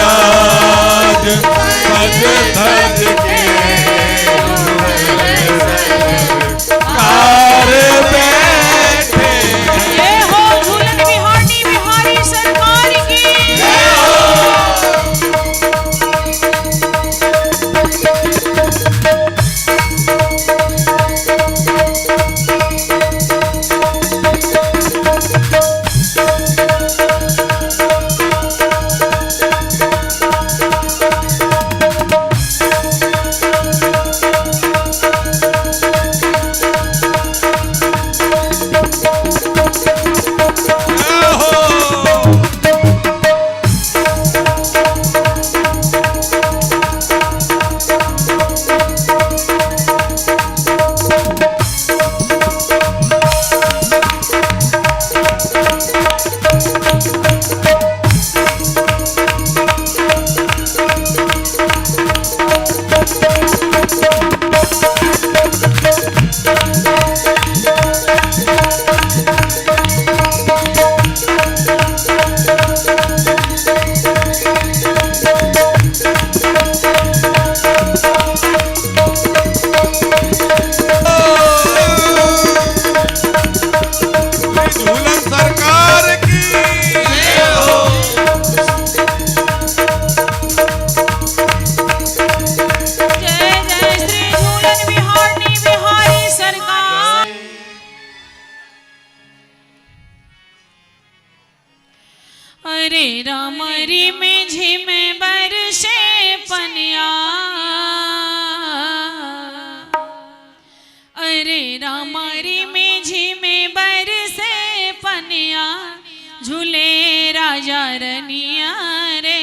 आज सज धज के कार बैठे। जय हो झूलन बिहारी बिहारी सरकार की। झूलन सरकार की। जय जय श्री झूलन बिहारी बिहारी सरकार। अरे रामरी में झिम बरसे पनिया, अरे रामरी में झिम बरसे पनिया, झूले राजा रनिया रे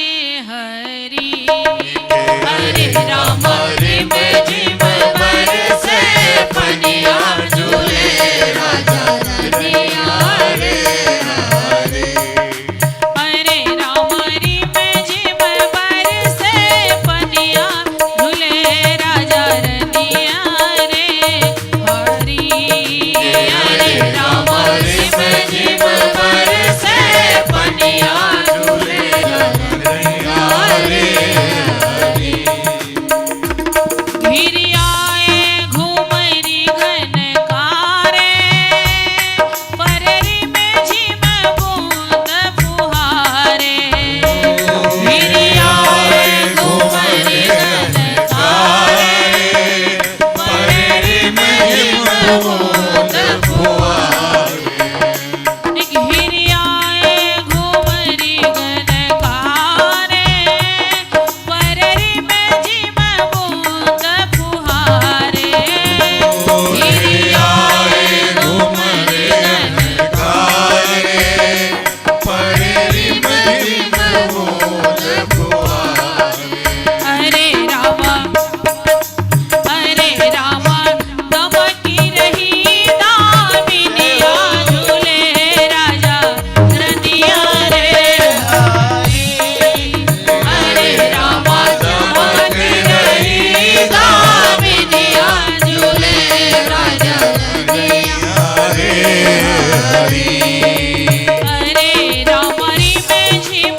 हरी। अरे रामरी में झिम बरसे पनिया, झूले राजा रनिया रे हरी। अरे रामरी में झिम बरसे पनिया, झूले राजा रनिया रे हरी। अरे रामरी में झिम बरसे पनिया, झूले राजा रनिया रे हरी। घिर आए घुमरी घनकारे, पररी में झिम बूंद फुहारे। घिर आए घुमरी घनकारे, पररी में झिम बूंद फुहारे। घिर आए घुमरी घनकारे, पररी में झिम बूंद फुहारे। घिर आए घुमरी घनकारे, परेरी में झिम बूंद फुहारे। अरे रामा दमकी रही दामिनिया, झूले राजा रनिया रे हरी। अरे रामा दमकी रही दामिनिया, झूले राजा रनिया रे हरी। अरे रामरी में झिम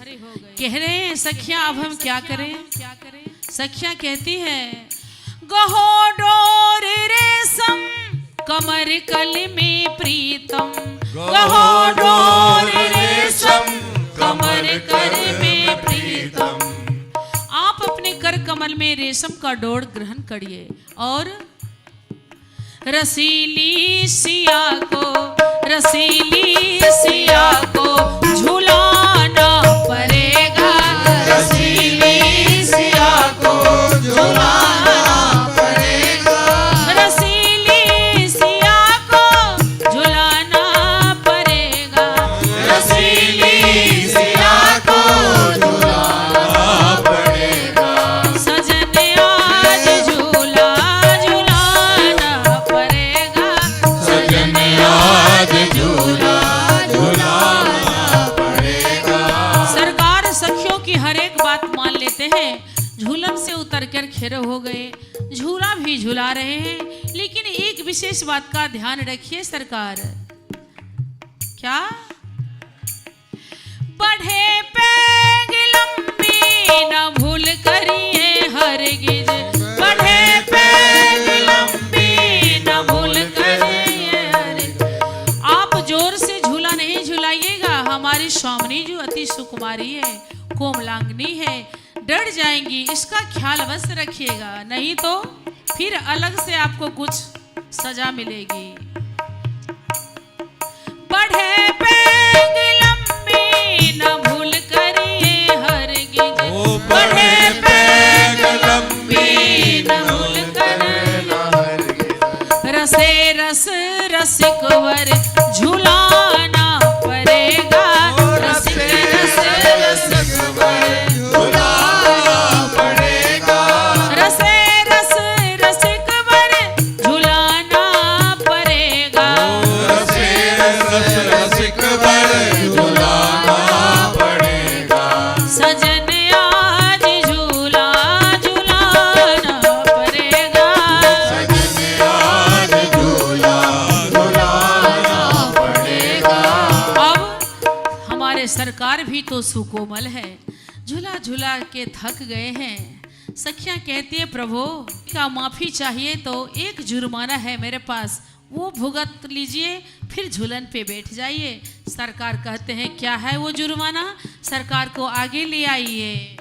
कह रहे हैं सखियां अब हम क्या करें। सखियां कहती है गहो डोर रेशम कमर कल में प्रीतम, गहो डोर रेशम कमर कर में प्रीतम। आप अपने कर कमल में रेशम का डोर ग्रहण करिए और रसीली सिया को झुलाना पड़ेगा, रसीली सिया को झुलाना पड़ेगा, रसीली सिया को झुलाना पड़ेगा, रसीली सिया को झुलाना पड़ेगा। सजन आज झूला झुलाना पड़ेगा, सजन आज झूला झुलाना पड़ेगा। सरकार सखियों की हर एक बात मान लेते हैं, झूलन से उतर कर खड़े हो गए, झूला भी झुला रहे हैं। लेकिन एक विशेष बात का ध्यान रखिए सरकार, क्या बढ़े पैग लंबी न भूल करिए हरगिज, बढ़े पैग लंबी न भूल करिए हरगिज। आप जोर से झूला नहीं झुलाइएगा, हमारी स्वामिनी जो अति सुकुमारी है, कोमलांगनी है, डर जाएंगी, इसका ख्याल अवश्य रखिएगा, नहीं तो फिर अलग से आपको कुछ सजा मिलेगी। बढ़े पैग लंबी न भूल करिए हरगिज, बढ़े पैग लंबी न भूल करिए हरगिज। रसे रस रसिकवर झुलाना पड़ेगा, रसे रस रसिकवर झुलाना पड़ेगा, रसे रस रसिकवर झुलाना पड़ेगा, रसे रस रसिकवर झुलाना पड़ेगा। सजन आज झूला झुलाना पड़ेगा, सजन आज झूला झुलाना पड़ेगा। अब हमारे सरकार भी तो सुकोमल है, झूला झूला के थक गए हैं। सखियां कहती है प्रभु का माफी चाहिए तो एक जुर्माना है मेरे पास, वो भुगत लीजिए, फिर झूलन पे बैठ जाइए। सरकार कहते हैं क्या है वो जुर्माना, सरकार को आगे ले आइए।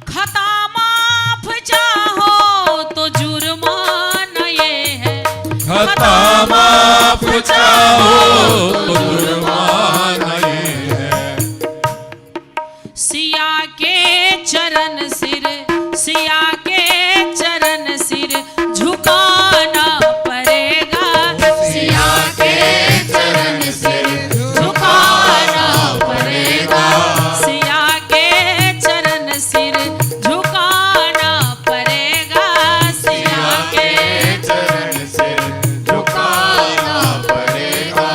खता माफ चाहो तो जुर्माना ये है, खता माफ चाहो तो जुर्माना ये है। सिया के चरण सिर, सिया के चरण सिर झुकाना पड़ेगा, सिया के चरण सिर झुकाना पड़ेगा, सिया के चरण सिर झुकाना पड़ेगा, सिया के चरण सिर झुकाना पड़ेगा।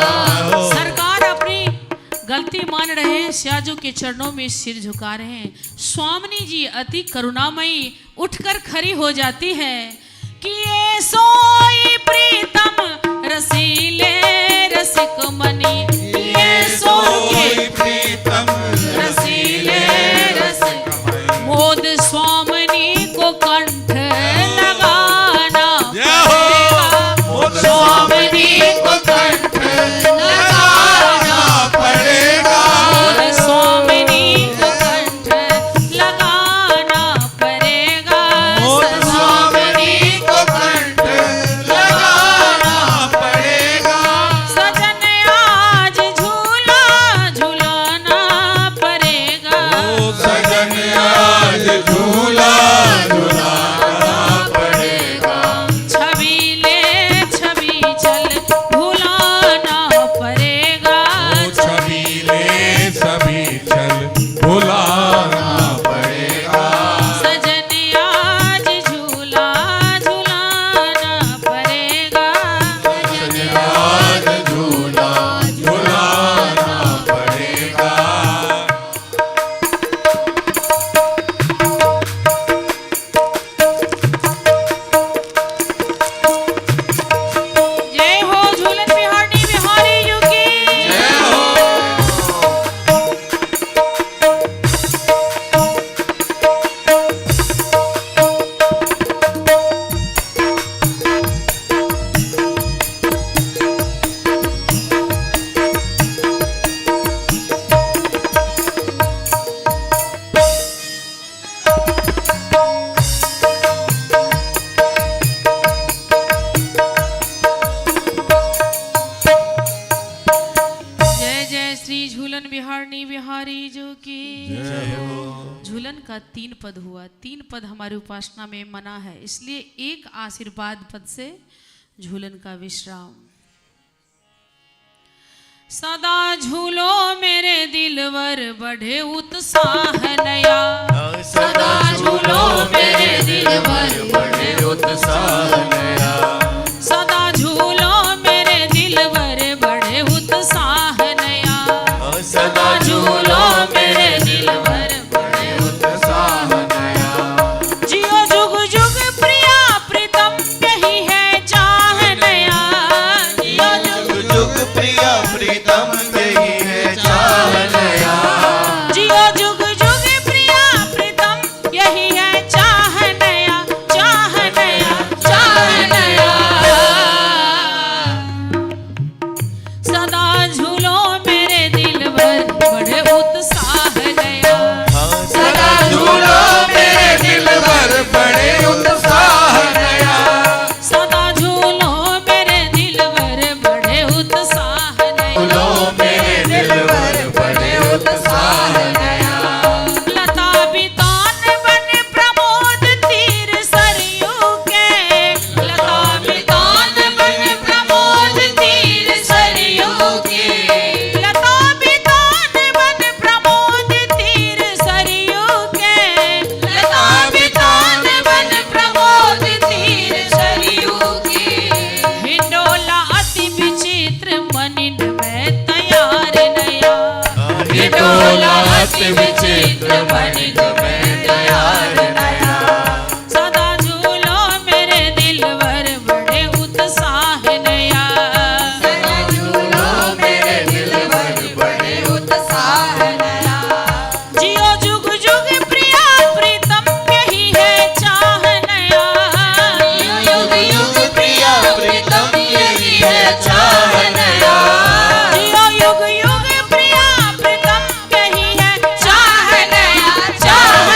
सरकार अपनी गलती मान रहे हैं, सियाजू के चरणों में सिर झुका रहे हैं। स्वामिनी जी अति करुणामयी उठकर खड़ी हो जाती है कि ये सोई प्रीतम रसीले रसिक मनी, ये सोई प्रीतम रसीले रसिक मोद स्वामिनी को कंठ लगाना पड़ेगा, स्वामिनी को कंठ लगाना पड़ेगा। मोद स्वामिनी को कंठ लगाना पड़ेगा, स्वामिनी को कंठ लगाना पड़ेगा। सजन आज झूला झुलाना जीजू की। झूलन का 3 पद हुआ। 3 पद हमारी उपासना में मना है, इसलिए एक आशीर्वाद पद से झूलन का विश्राम। सदा झूलो मेरे दिलवर बढ़े उत्साह नया। सदा झूलो मेरे दिलवर बढ़े उत्साह नया। सदा झूलो मेरे दिलवर बढ़े उत्साह नया। सदा झूलो मेरे दिलवर बढ़े उत्साह नया। जियो जुग जुग प्रिया प्रीतम यही है चाह नया। जियो जुग जुग प्रिया प्रीतम यही है चाह नया। जियो जुग जुग प्रिया प्रीतम यही है चाह नया। चाह नया चाह नया। सदा झूलो मेरे दिलवर बढ़े उत्साह नया। सदा झूलो मेरे दिलवर बढ़े उत्साह नया। सदा झूलो मेरे दिलवर बढ़े उत्साह नया। झूलो मेरे दिलवर बढ़े उत्साह नया। लता बितान बन प्रमोद तीर सरयू के। लता बितान बन प्रमोद तीर सरयू के। लता बितान बन प्रमोद तीर सरयू के। लता बितान बन प्रमोद तीर सरयू के। हिंडोला अति विचित्र मनिन में तैयार नया। हिंडोला अति विचित्र मनिन में तैयार नया। सदा झूलो मेरे दिलवर बढ़े उत्साह नया। सदा झूलो मेरे दिलवर बढ़े उत्साह नया। जियो जुग जुग प्रिया प्रीतम यही है चाह नया। युग युग प्रिया प्रीतम यही है चाह नया। जियो युग युग प्रिया प्रीतम यही है चाह नया। चाह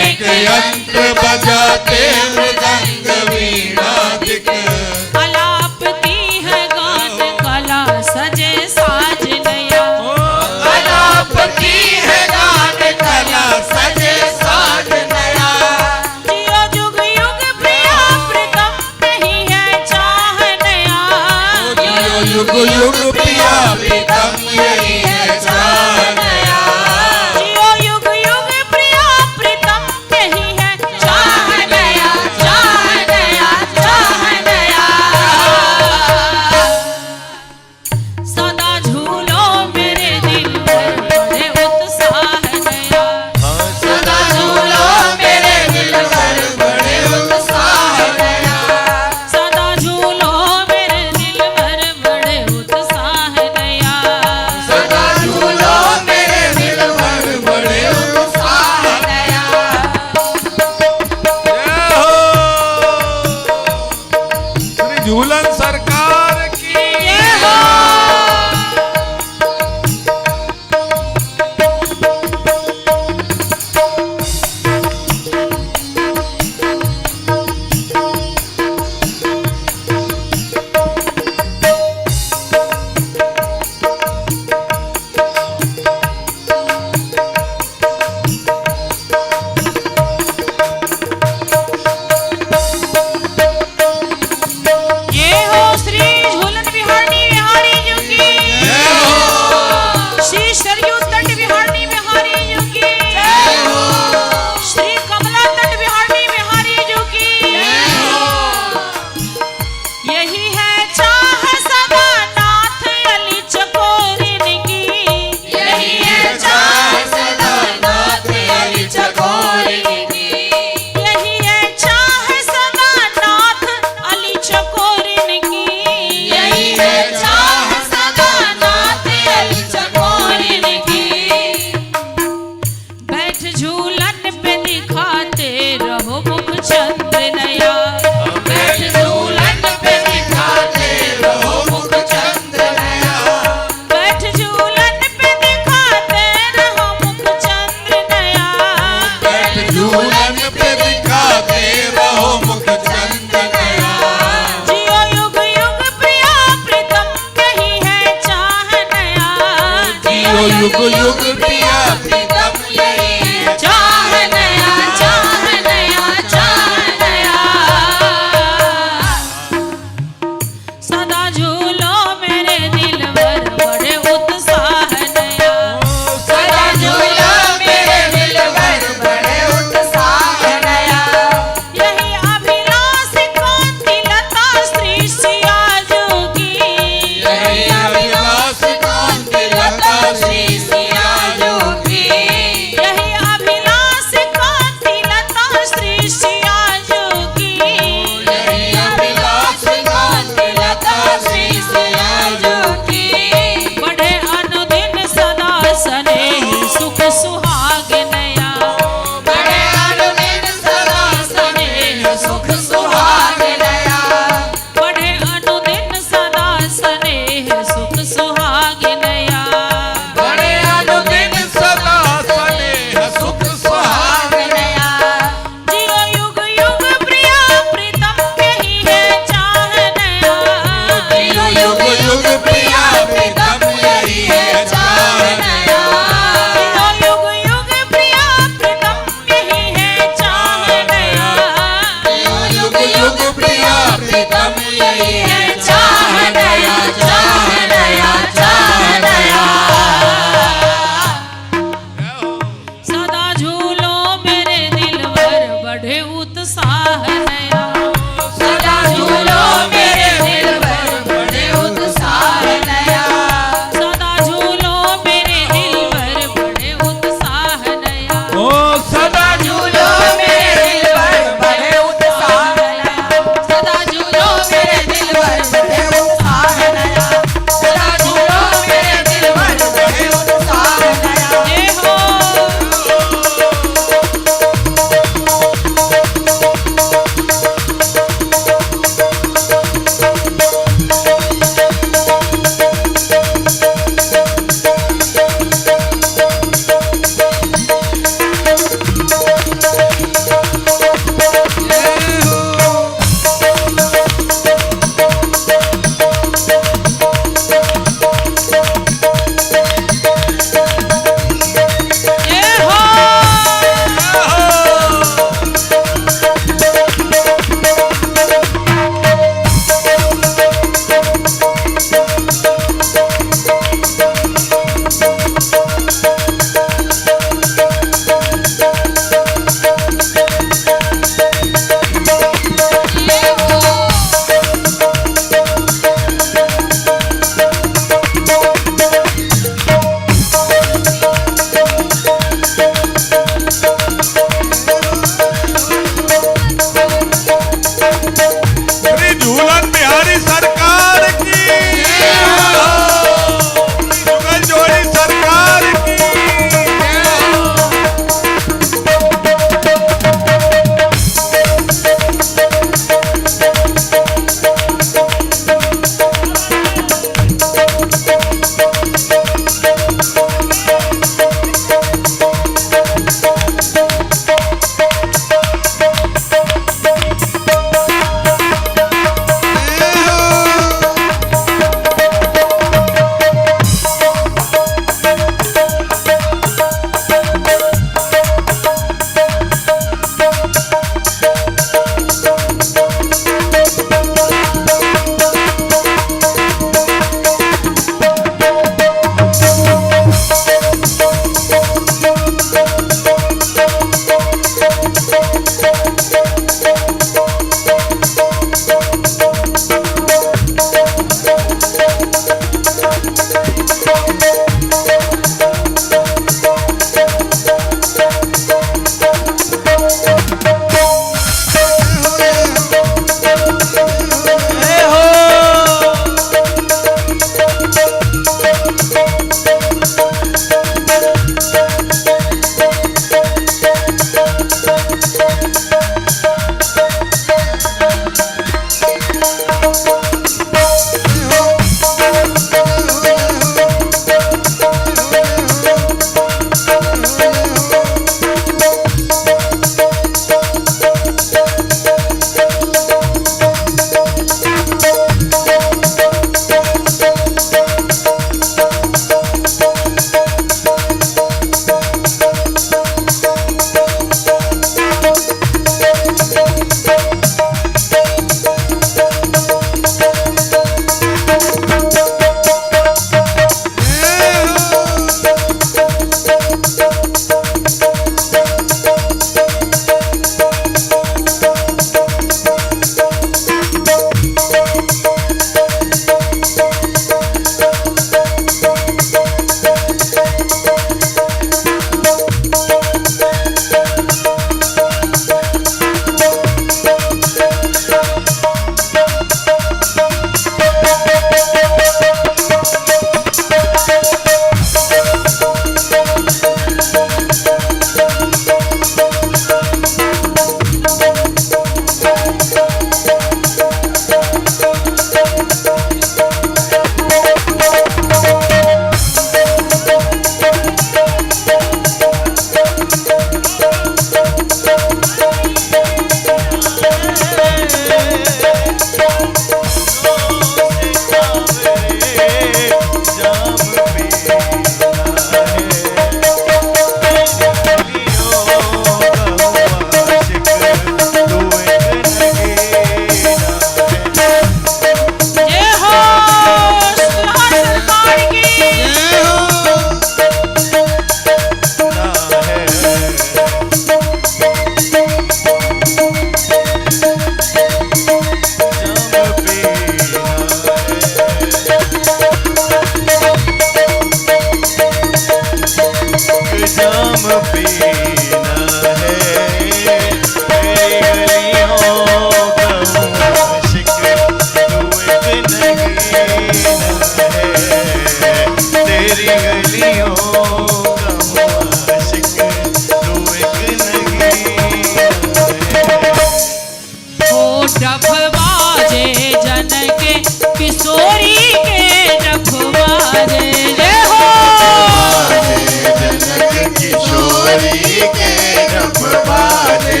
बाजे।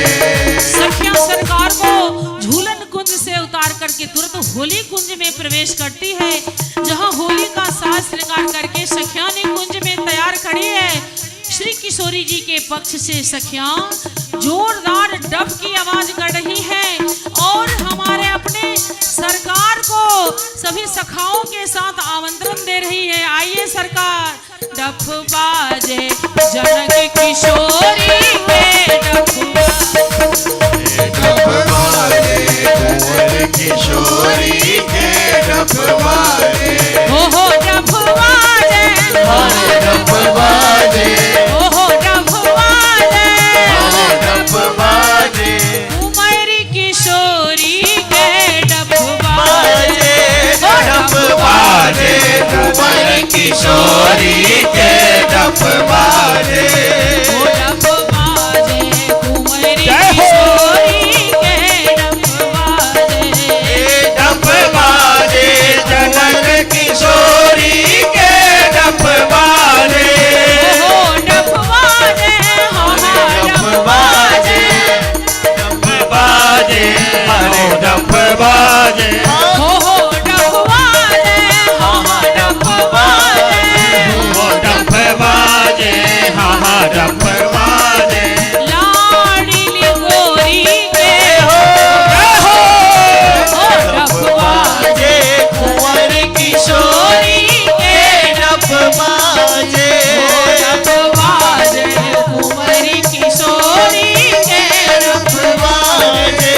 सखियां सरकार को झूलन कुंज से उतार करके तुरंत होली कुंज में प्रवेश करती है, जहां होली का साज श्रृंगार करके सखियां ने कुंज में तैयार खड़ी है। श्री किशोरी जी के पक्ष से सखियां जोरदार डफ की आवाज कर रही है और हमारे अपने सरकार को सभी सखाओं के साथ आमंत्रण दे रही है। आइए सरकार, डफ बाजे जनक किशोरी के डफ बाजे, कुंवर किशोरी के डफ बाजे। हो डफ बाजे, डफ बाजे, डफ बाजे, डफ बाजे। कुंवर किशोरी के डफ बाजे, डफ बाजे, कुंवर किशोरी के डफ बाजे। डफ बाजे कुंवर किशोरी के डफ बाजे। डफ बाजे जनक किशोरी के डफ बाजे। डफ बाजे, डफ बाजे, डफ बाजे, अरे डफ बाजे। डफ बाजे, डफ बाजे। वो डफ बाजे, हाँ डफ बाजे। लाडली गोरी के डफ बाजे, कुंवर किशोरी के डफ बाजे। डफ बाजे कुंवर किशोरी के डफ बाजे।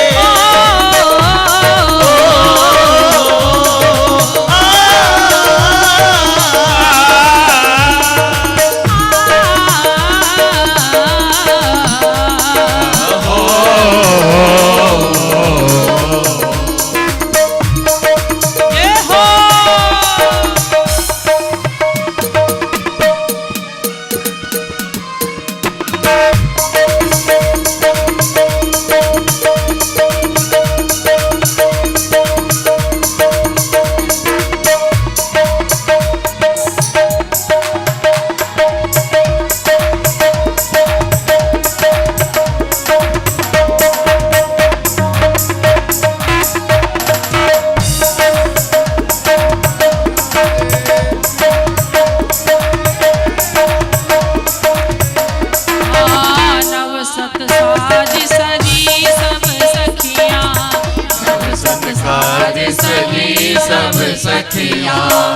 सब सखिया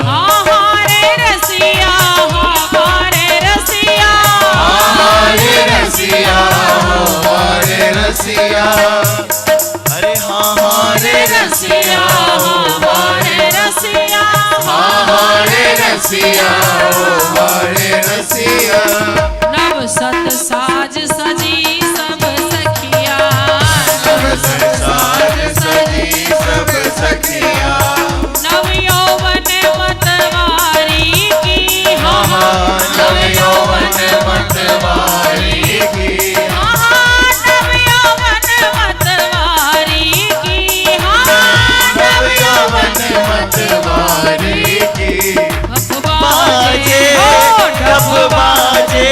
हमारे रसिया, हमारे रसिया, हमारे रसिया, हमारे रसिया, अरे हमारे रसिया, हमारे रसिया, हमारे रसिया, हमारे रसिया। नव सत साज सजी सब सखिया, सब साज सजी सब सखिया, नव यौवन मतवारी की, नव यौवन मतवारी की, नव यौवन मतवारी की, नव यौवन मतवारी की। डफ बाजे, बाजे, डफ बाजे,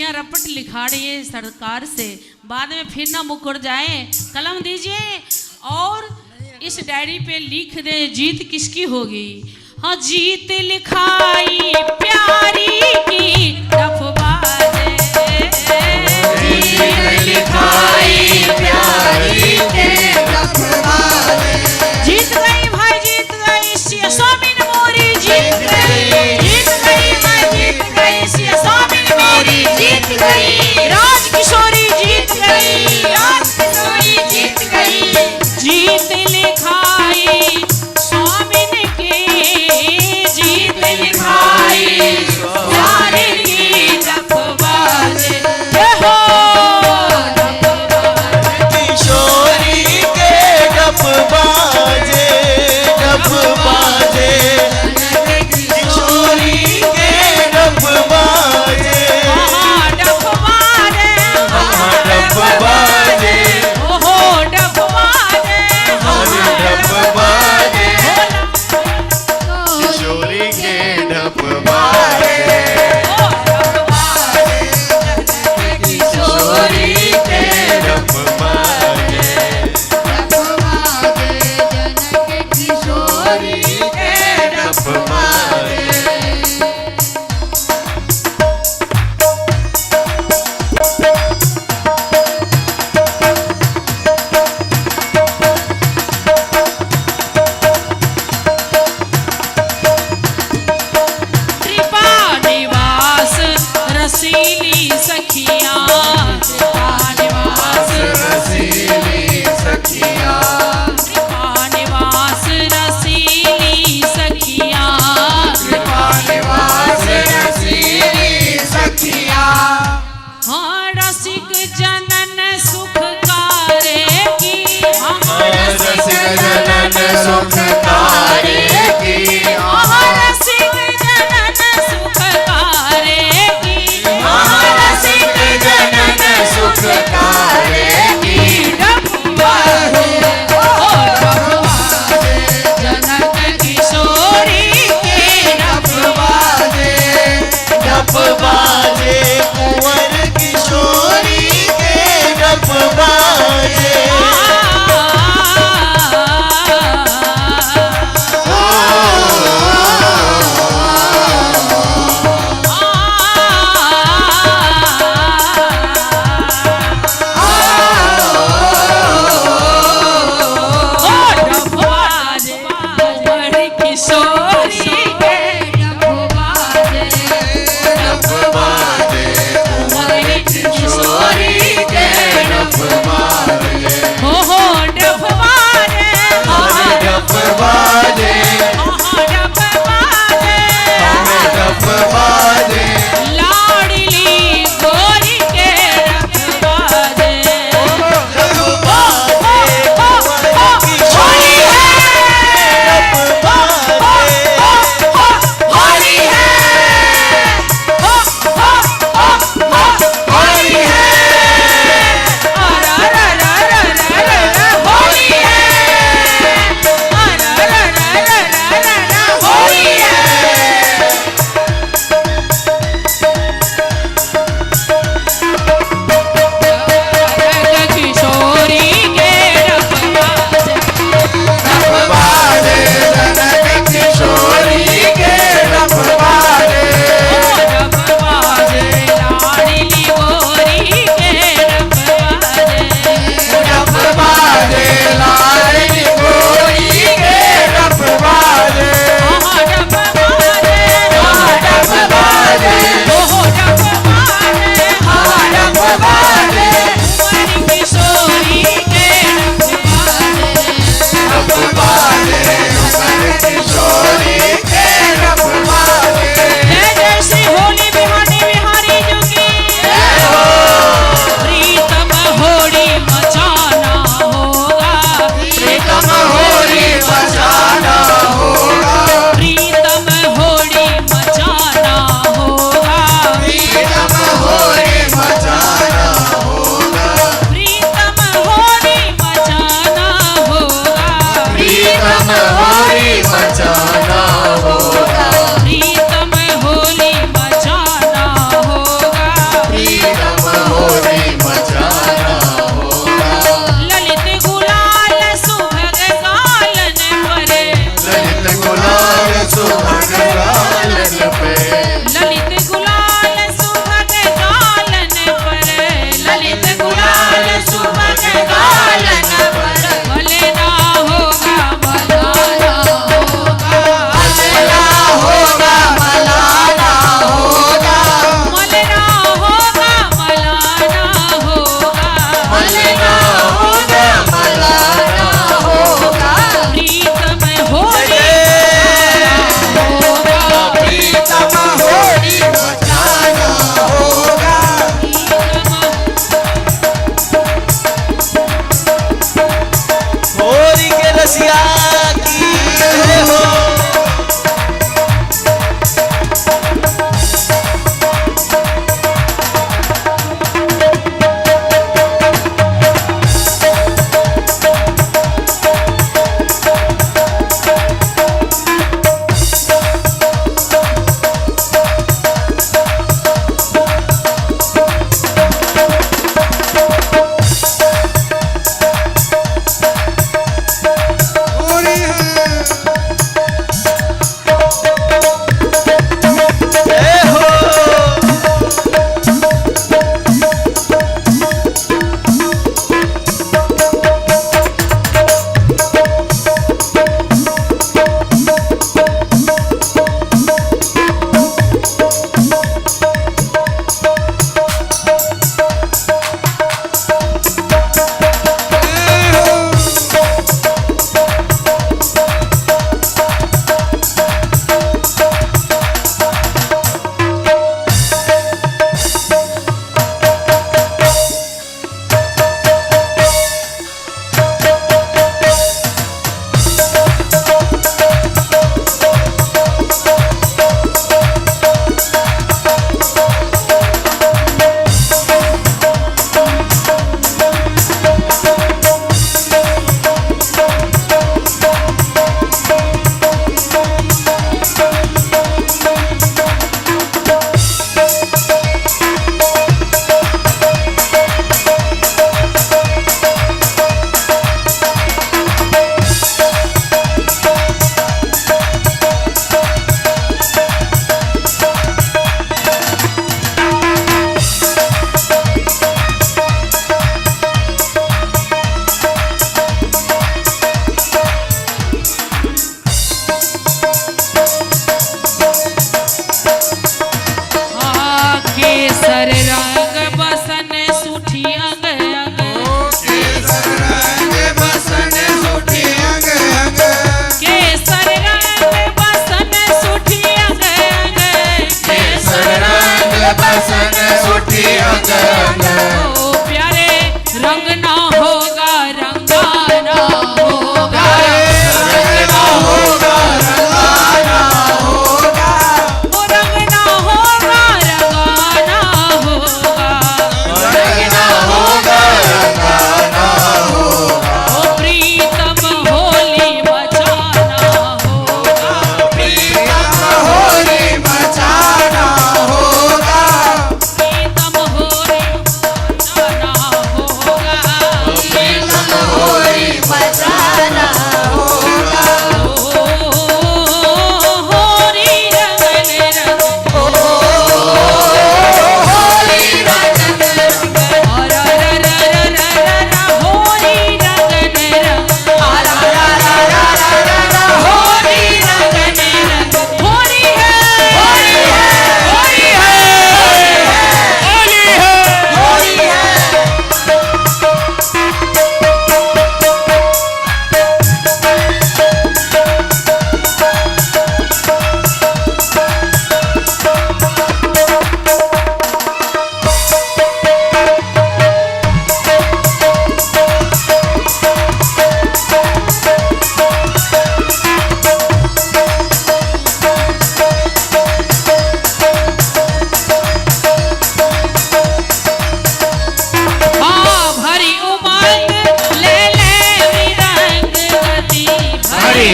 बढ़िया रपट लिखाड़िए सरकार से, बाद में फिर ना मुकर जाए। कलम दीजिए और इस डायरी पे लिख दे जीत किसकी होगी। हाँ, जीत लिखाई प्यारी की रफबाजे, जीत लिखाई प्यारी के रखवाले। जीत गई भाई जीत गई सिया स्वामिन मोरी, जीत गई भाई जीत गई सिया स्वामिन मोरी, जीत गई राज किशोरी, जीत गई राज किशोरी, जीत गई। जीत लिखाई स्वामिन के, जीत लिखाई प्यारे की रखवाले। जय हो किशोर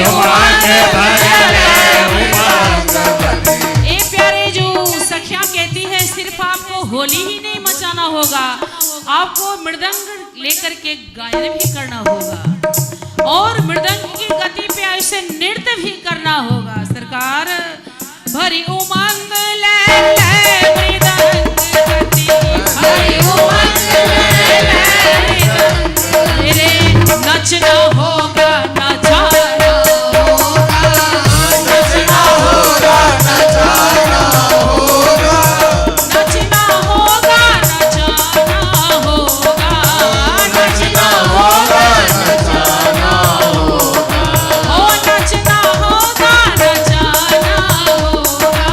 उमंग भर ले उमंग भर। ए प्यारे, जो सखियां कहती है सिर्फ आपको होली ही नहीं मचाना होगा, आपको मृदंग लेकर के गायन भी करना होगा और मृदंग की गति पे ऐसे नृत्य भी करना होगा। सरकार भरी उमंग ले मृदंग गति, भरी उमंग ले मृदंग, तेरे नचना होगा नचाना होगा, नचना होगा नचाना होगा, नचना होगा नचाना होगा, नचना होगा नचाना होगा, ओ नचना होगा नचाना होगा,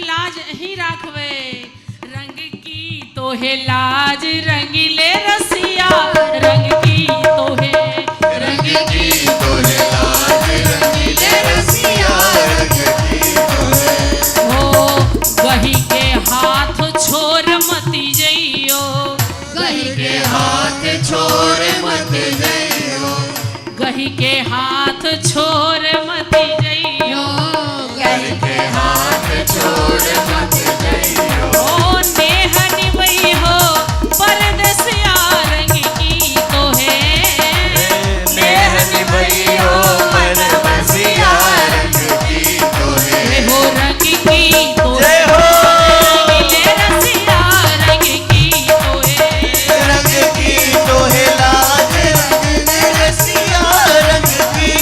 लाज ही राखवे, रंग की तो है लाज रंगीले रसिया, रंग की तो है, रंग की तो है लाज रंगीले रसिया, रंग की तो है। ओ गही के हाथ छोर मती जइयो, गही के हाथ छोड़ मत जइयो, गही के हाथ छोर मती जइयो, गही के हाथ छोड़ मत जइयो। ओ नेह निभई हो परदेसिया, रंग की तो है, नेह निभइयो परदेसिया, रंग की तो है। हो रंग की तो है, जय हो। रंगीले रसिया, रंग की तो है, रंग की तो है लाज रंगीले रसिया, रंग की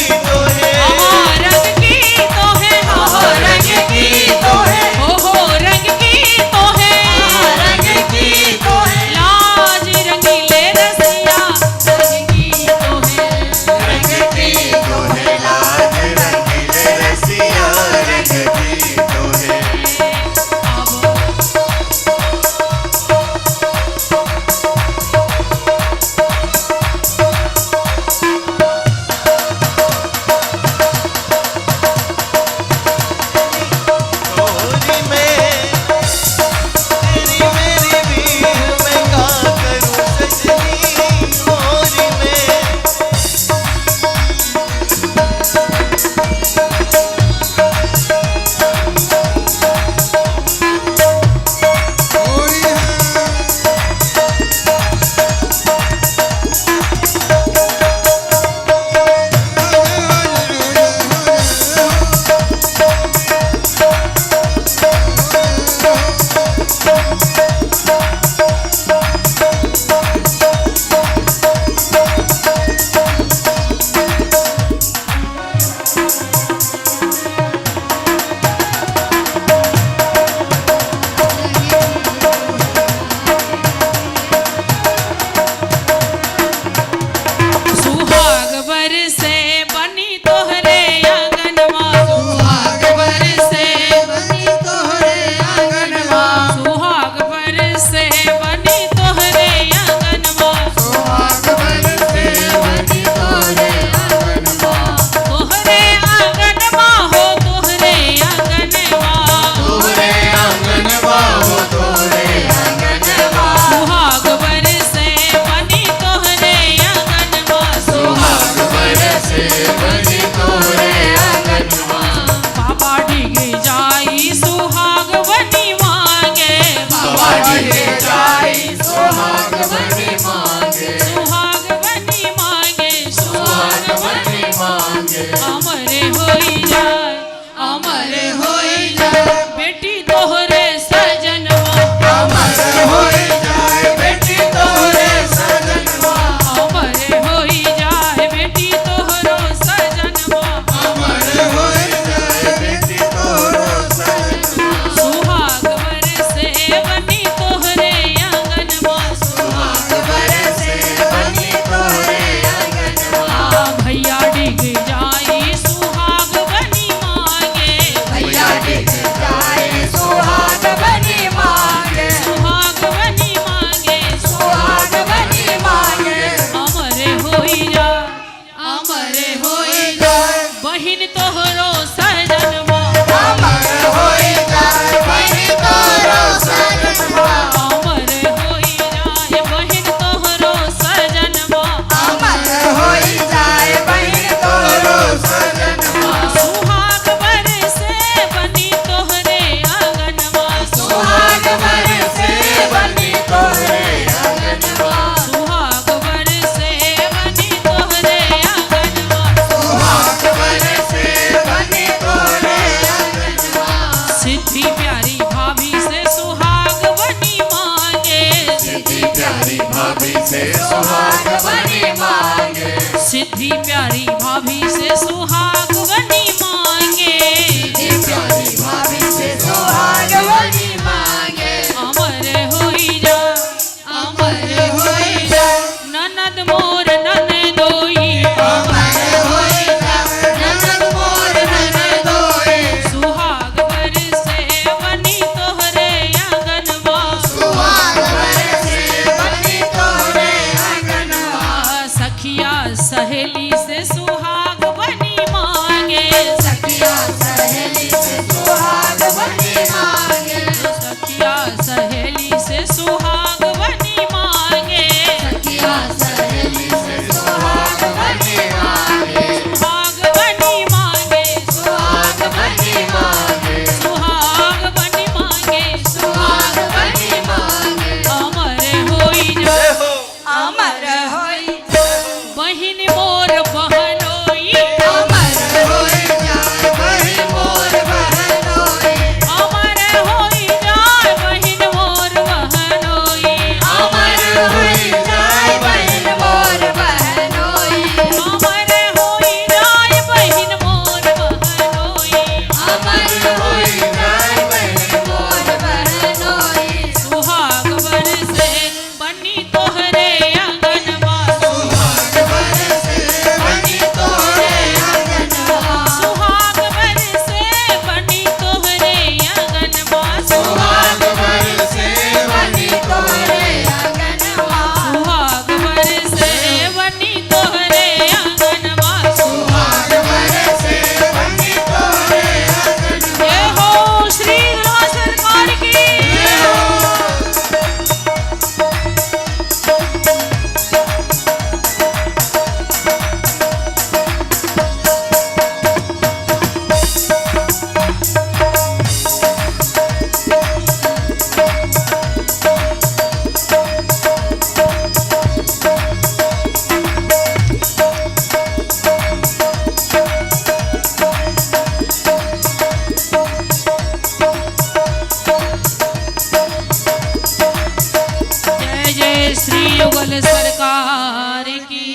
बोल सरकार की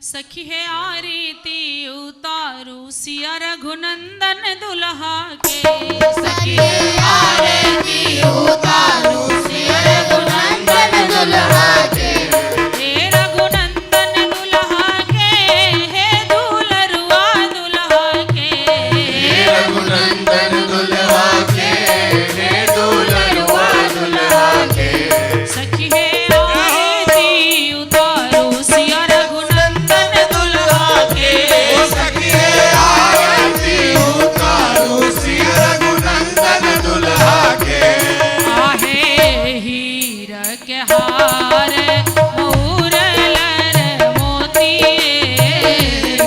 सखी है आरती उतारू सिया रघुनंदन दुल्हा के सखी है आरती उतारू सिया रघुनंदन दुल्हा के हे रघुनंदन दुल्हा के हे दुलरुआ दुल्हा के रघुनंदन दुल्हा के हे दुलरुआ दुल्हा के सखी है आरती उतारू सिया रघुनंदन दुल्हा के सखी है आरती उतारू सिया रघुनंदन दुल्हा के आहे हीर के हार मऊरलर मोती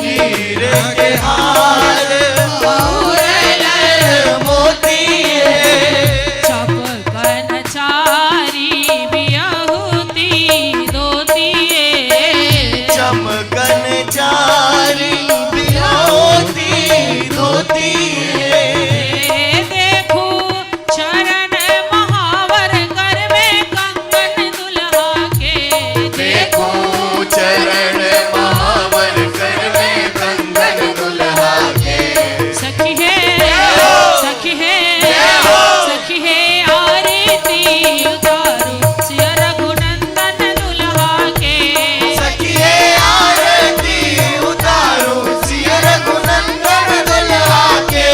हीर के हार मऊरलर मोती चपकन चारी बियहुती दोती चमकन चारी बिहोती धोती देखो चरण महावर कर में कंगन दुल्हा के देखो चरण महावर कर में कंगन दुल्हा के सखी है सखी है सखी है आरती उतारू सिया रघुनंदन दुल्हा के सखी है आरती उतारो सिया रघुनंदन दुल्हा के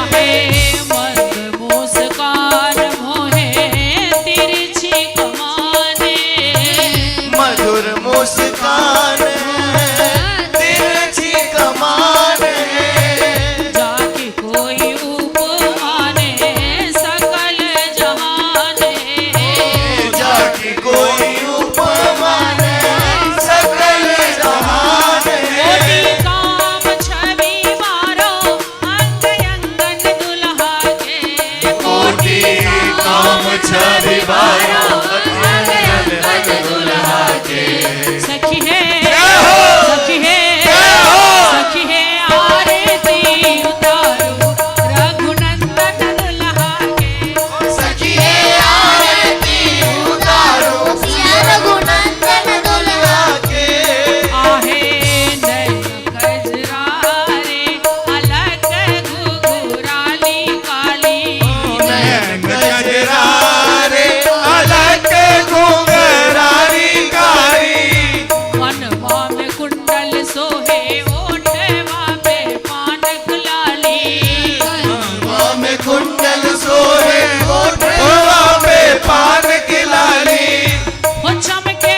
आहे मंद मुस्कान मोहे तिरछी कमाने मधुर मुस्कान तिरछी कमान जाके कोई उपमाने सकल जहाने जाकी कोई उपमा नहीं सकल जहान कोटि काम छवि मारो अंग अंगन दुल्हा के कोटि काम छवि बारो अंगन दुल्हा के सखी है सखी है सखी है आरती उतारू रघुनंदन दुल्हा के सखी है आरती उतारो सिया रघुनंदन दुल्हा के आहे नयन गजरारे अलग घुघुराली काली नयन गजरारे अलग घुंघरारी कारी मनवा में कुंडल सोहे ओठवा पे पानक लाली माँ में कुंडल सोहे ओठवा पे पान की लाली हो चमके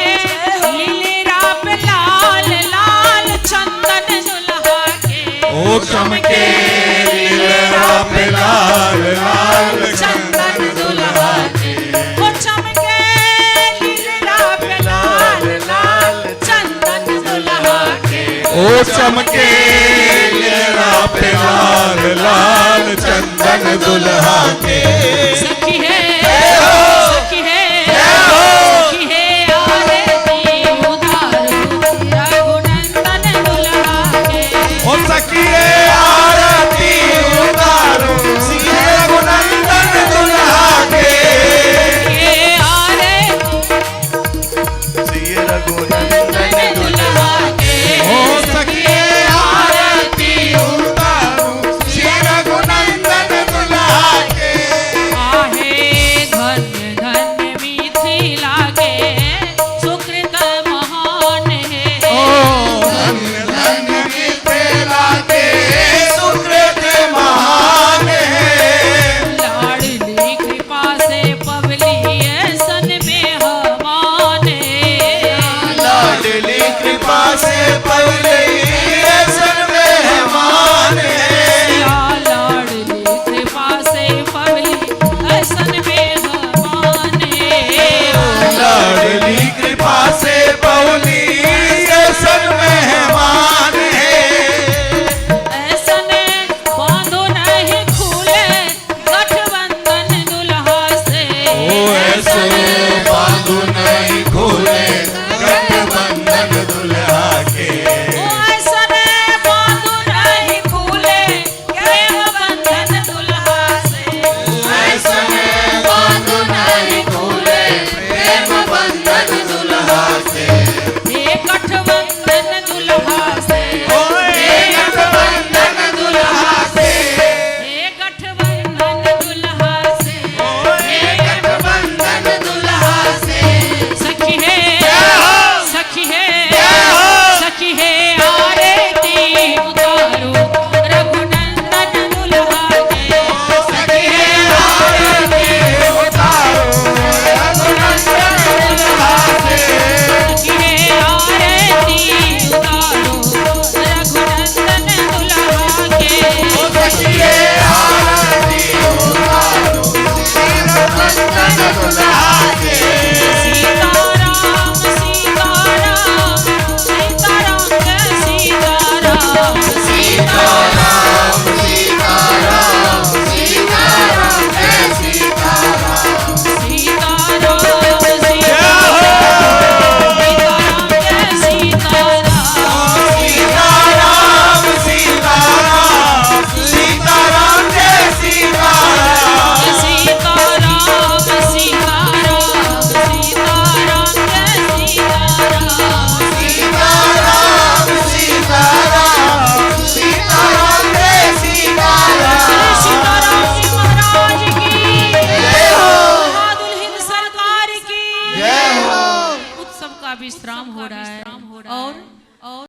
लीला पे लाल लाल चंदन दुल्हा के ओ चमके लीला पे लाल लाल चंदन दुल्हा के हो चमके लीला पे लाल लाल चंदन दुल्हा के ओ चमके लीला पे लाल लाल चंदन दुल्हा के